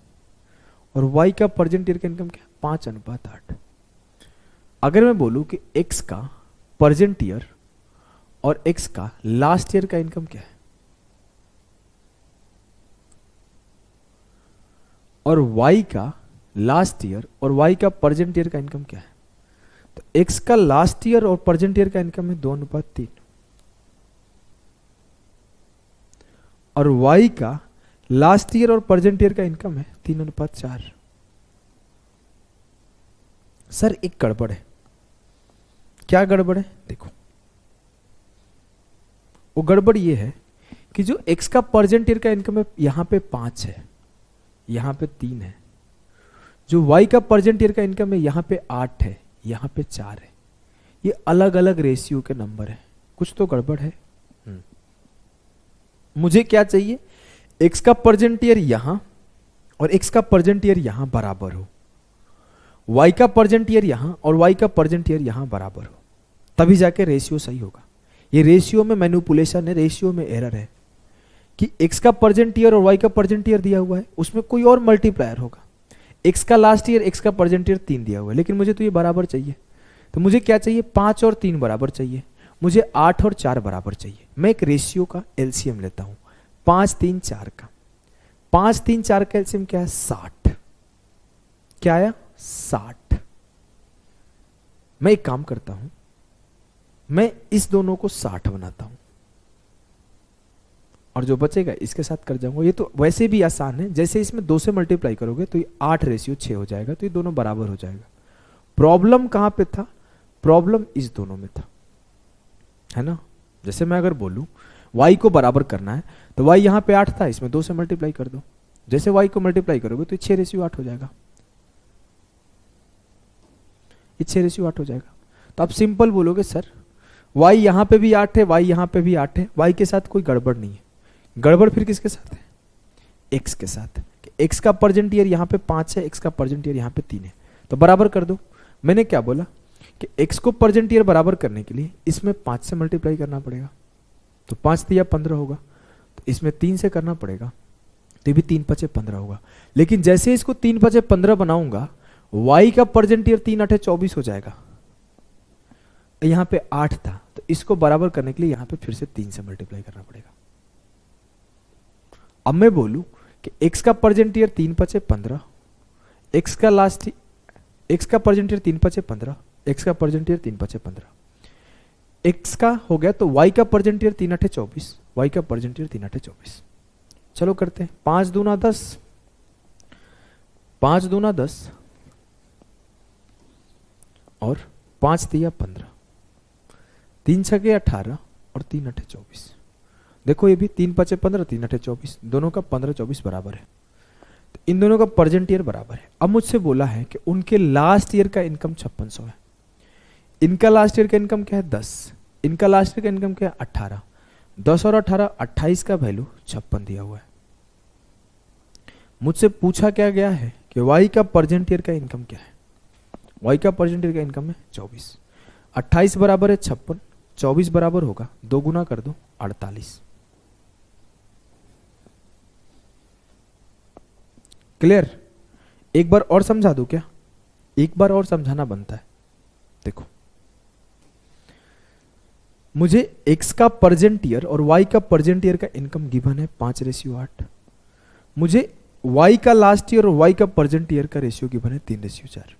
और वाई का प्रेजेंट ईयर का इनकम क्या है, 5:8। अगर मैं बोलूं कि एक्स का प्रेजेंट ईयर और एक्स का लास्ट ईयर का इनकम क्या है, और वाई का लास्ट ईयर और वाई का प्रेजेंट ईयर का इनकम क्या है, तो एक्स का लास्ट ईयर और प्रेजेंट ईयर का इनकम है 2:3, और वाई का लास्ट ईयर और प्रेजेंट ईयर का इनकम है 3:4। सर एक गड़बड़ है। क्या गड़बड़ है? देखो, वो गड़बड़ ये है कि जो एक्स का प्रेजेंट ईयर का इनकम है यहां पे 5 है, यहां पे 3 है। जो वाई का प्रेजेंट ईयर का इनकम है यहां पे 8 है, यहां पे 4 है। ये अलग अलग रेशियो के नंबर है, कुछ तो गड़बड़ है। मुझे क्या चाहिए, एक्स का प्रेजेंट ईयर यहां और एक्स का प्रेजेंट ईयर यहां बराबर हो, वाई का प्रेजेंट ईयर यहां और वाई का प्रेजेंट ईयर यहां बराबर हो, तभी जाके रेशियो सही होगा। ये रेशियो में मैनिपुलेशन है, रेशियो में एरर है कि एक्स का प्रेजेंट ईयर और वाई का प्रेजेंट ईयर दिया हुआ है, उसमें कोई और मल्टीप्लायर होगा। एक्स का लास्ट ईयर, एक्स का प्रेजेंट ईयर 3 दिया हुआ है, लेकिन मुझे तो ये बराबर चाहिए। तो मुझे क्या चाहिए, 5 और 3 बराबर चाहिए, मुझे 8 और 4 बराबर चाहिए। मैं एक रेशियो का एलसीएम लेता हूं, 5 3 4 का। 5 3 4 का एलसीएम क्या है, 60। क्या आया, 60। मैं एक काम करता हूं, मैं इस दोनों को 60 बनाता हूं और जो बचेगा इसके साथ कर जाऊंगा। ये तो वैसे भी आसान है, जैसे इसमें 2 से मल्टीप्लाई करोगे तो ये 8:6 हो जाएगा, तो ये दोनों बराबर हो जाएगा। प्रॉब्लम कहां पे था, प्रॉब्लम इस दोनों में था, है ना। जैसे मैं अगर बोलूं y को बराबर करना है तो y यहां पे 8 था, इसमें 2 से मल्टीप्लाई कर दो। जैसे y को मल्टीप्लाई करोगे तो 6:8 हो जाएगा, ये 6:8 हो जाएगा। तो आप सिंपल बोलोगे सर y यहां पे भी 8 है, y यहां पे भी 8 है, y के साथ कोई गड़बड़ नहीं है। गड़बड़ फिर किसके साथ है, x के साथ। x का प्रेजेंट ईयर यहां पे 5 है, x का प्रेजेंट ईयर यहां पे 3 है, तो बराबर कर दो। मैंने क्या बोला कि x को प्रेजेंट ईयर बराबर करने के लिए इसमें 5 से मल्टीप्लाई करना पड़ेगा, तो 5 दिया 15 होगा, तो इसमें 3 से करना पड़ेगा, तो ये भी 3 5 15 होगा। लेकिन जैसे इसको 3 5 15 बनाऊंगा, y का प्रेजेंट ईयर 3 8 24 हो जाएगा। यहां पे 8 था, तो इसको बराबर करने के लिए यहां पे फिर से 3 से मल्टीप्लाई करना पड़ेगा। अब मैं बोलूं कि x का परसेंट ईयर 3 पचे 15, x का लास्ट x का परसेंट ईयर 3 पचे 15, x का परसेंट ईयर 3 पचे 15, x का हो गया तो y का परसेंट ईयर 3 अठे 24, y का परसेंट ईयर 3 अठे 24। चलो करते हैं, 5 दूना 10, 5 दूना 10 और 5 दिया 15, 3 छके 18 और 3 अठे 24। देखो ये भी 3 पचे 15, 3 अठे 24, दोनों का 15 24 बराबर है, तो इन दोनों का परसेंट ईयर बराबर है। अब मुझसे बोला है कि उनके लास्ट ईयर का इनकम 5600 है, इनका लास्ट ईयर का इनकम क्या है 10, इनका लास्ट ईयर का इनकम क्या है 18, 10 और 18 28 का वैल्यू 56 दिया हुआ है। मुझसे पूछा क्या गया है कि y का परसेंट ईयर का इनकम क्या है, y का परसेंट ईयर का इनकम है 24, 28 बराबर है 56, 24 बराबर होगा 2 गुना कर दो 48। क्लियर? एक बार और समझा दूं क्या? एक बार और समझाना बनता है। देखो मुझे x का परसेंट ईयर और y का परसेंट ईयर का इनकम गिवन है 5:8, मुझे y का लास्ट ईयर और y का परसेंट ईयर का रेशियो गिवन है 3:4,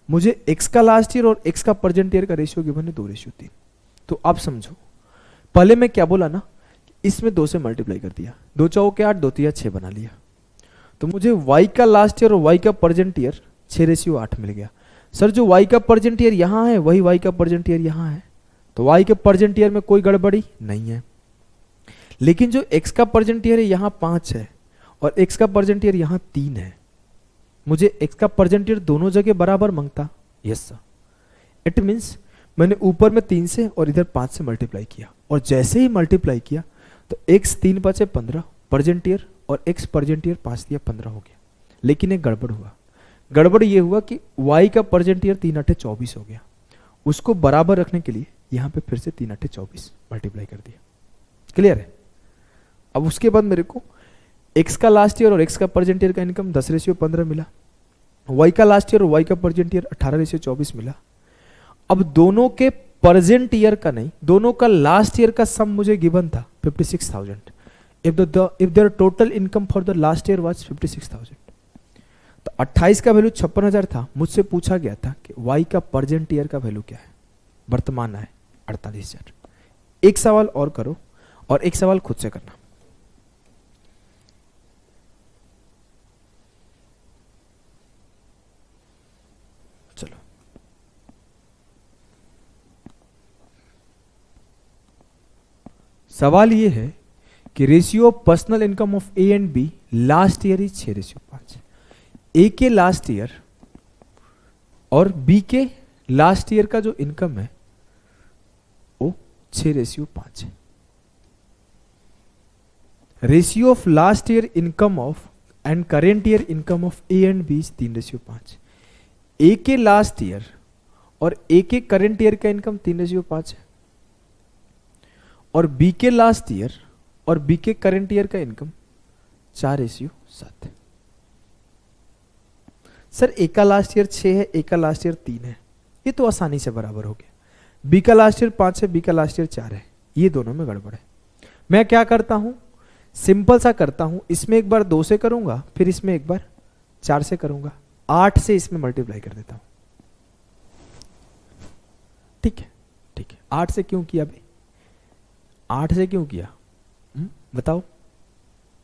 मुझे x का लास्ट ईयर और x का परसेंट ईयर का रेशियो गिवन है 2:3। तो आप समझो, पहले मैं क्या बोला ना, इसमें 2 से मल्टीप्लाई कर दिया, 2 चौके 8, 2 तिया 6 बना लिया, तो मुझे y का लास्ट ईयर और y का परसेंट ईयर 6:8 मिल गया। सर जो y का परसेंट ईयर यहां है वही y का परसेंट ईयर यहां है, तो y के परसेंट ईयर में कोई गड़बड़ी नहीं है, लेकिन जो x का परसेंट ईयर है यहां 5 है और x का परसेंट ईयर यहां 3 है, मुझे x का परसेंट ईयर दोनों जगह बराबर मांगता। यस सर, इट मीन्स मैंने ऊपर में 3 से और इधर 5 से मल्टीप्लाई किया, और जैसे ही मल्टीप्लाई किया तो x 3 5 15 परसेंट ईयर और x परसेंट ईयर 5 दिया 15 हो गया। लेकिन एक गड़बड़ हुआ, गड़बड़ ये हुआ कि y का परसेंट ईयर 3 8 24 हो गया, उसको बराबर रखने के लिए यहां पे फिर से 3 8 24 मल्टीप्लाई कर दिया। क्लियर है? अब उसके बाद मेरे को x का लास्ट ईयर और x का परसेंट ईयर का इनकम 10:15 मिला, y का लास्ट ईयर और y का परसेंट ईयर 18:24 मिला। अब दोनों के परसेंट ईयर का नहीं, दोनों का लास्ट ईयर का सम मुझे गिवन था 56,000। if their total income for the last year was 56,000, तो 28 का वैल्यू 56,000 था। मुझसे पूछा गया था कि y का परसेंट ईयर का वैल्यू क्या है, वर्तमान है 48,000। एक सवाल और करो और एक सवाल खुद से करना। चलो सवाल ये है कि ratio of personal income of A and B last year is 6:5। A के लास्ट ईयर और बी के लास्ट ईयर का जो इनकम है वो 6:5 है। Ratio of last year income of and current year income of A and B is 3:5। A के last year और ए के करेंट ईयर का इनकम 3:5 है, और बी के लास्ट ईयर और बी के करंट ईयर का इनकम 4:7 है। सर ए का लास्ट ईयर 6 है, ए का लास्ट ईयर 3 है, ये तो आसानी से बराबर हो गया। बी का लास्ट ईयर 5 है, बी का लास्ट ईयर 4 है, ये दोनों में गड़बड़ है। मैं क्या करता हूं, सिंपल सा करता हूं, इसमें एक बार 2 से करूंगा, फिर इसमें एक बार 4 से करूंगा, 8 से इसमें मल्टीप्लाई कर देता हूं। ठीक है, ठीक है। 8 से क्यों किया भाई, 8 से क्यों किया बताओ?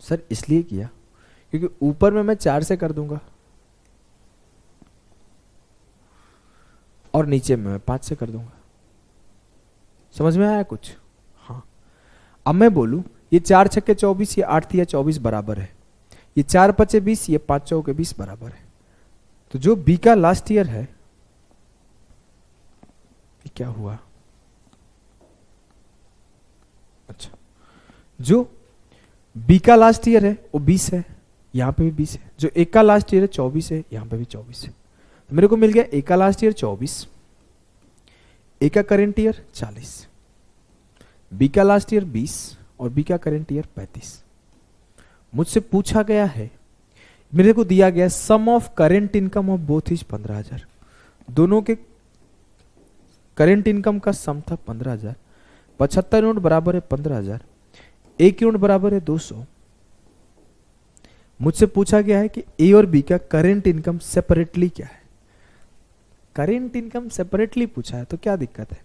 सर इसलिए किया क्योंकि ऊपर में मैं 4 से कर दूंगा और नीचे में मैं 5 से कर दूंगा। समझ में आया कुछ? हाँ। अब मैं बोलूं ये 4 छक्के 24, ये 8 या 24 बराबर है, ये 4 5 20, ये 5 चौके 20 बराबर है। तो जो बी का लास्ट ईयर है, ये क्या हुआ? अच्छा, जो बी का लास्ट ईयर है वो 20 है, यहां पे भी 20 है। जो ए का लास्ट ईयर है 24 है, यहां पे भी 24 है। तो मेरे को मिल गया ए का लास्ट ईयर 24, ए का करेंट ईयर 40, बी का लास्ट ईयर 20 और बी का करेंट ईयर 35। मुझसे पूछा गया है, मेरे को दिया गया sum of current income of both is 15,000। दोनों के करेंट इनकम का सम था 15,000। 75 यूनिट बराबर है 15,000, 1 यूनिट बराबर है 200, मुझसे पूछा गया है कि ए और बी का करेंट इनकम सेपरेटली क्या है। करेंट इनकम सेपरेटली पूछा है तो क्या दिक्कत है।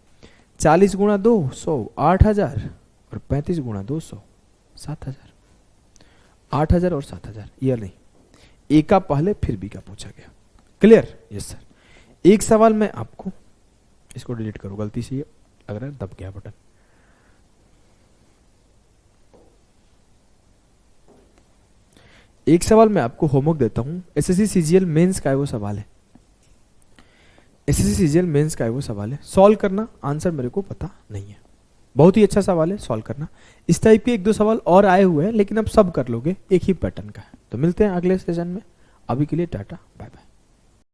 40 गुणा 2 100 8,000 और 35 गुणा 2 100 7,000। 8,000 और 7,000 ये नहीं, ए का पहले फिर बी का पूछा गया। क्लियर? Yes sir. एक सवाल मैं आपको, इसको डिलीट करो, गलती से ये लग रहा है दब गया बटन। एक सवाल मैं आपको होमवर्क देता हूं। एसएससी सीजीएल मेंस का है वो सवाल है। एसएससी सीजीएल मेंस का है वो सवाल है, सॉल्व करना। आंसर मेरे को पता नहीं है। बहुत ही अच्छा सवाल है, सॉल्व करना। इस टाइप के 1-2 सवाल और आए हुए हैं लेकिन अब सब कर लोगे, एक ही पैटर्न का है। तो मिलते हैं अगले सेशन में। अभी के लिए टाटा बाय बाय।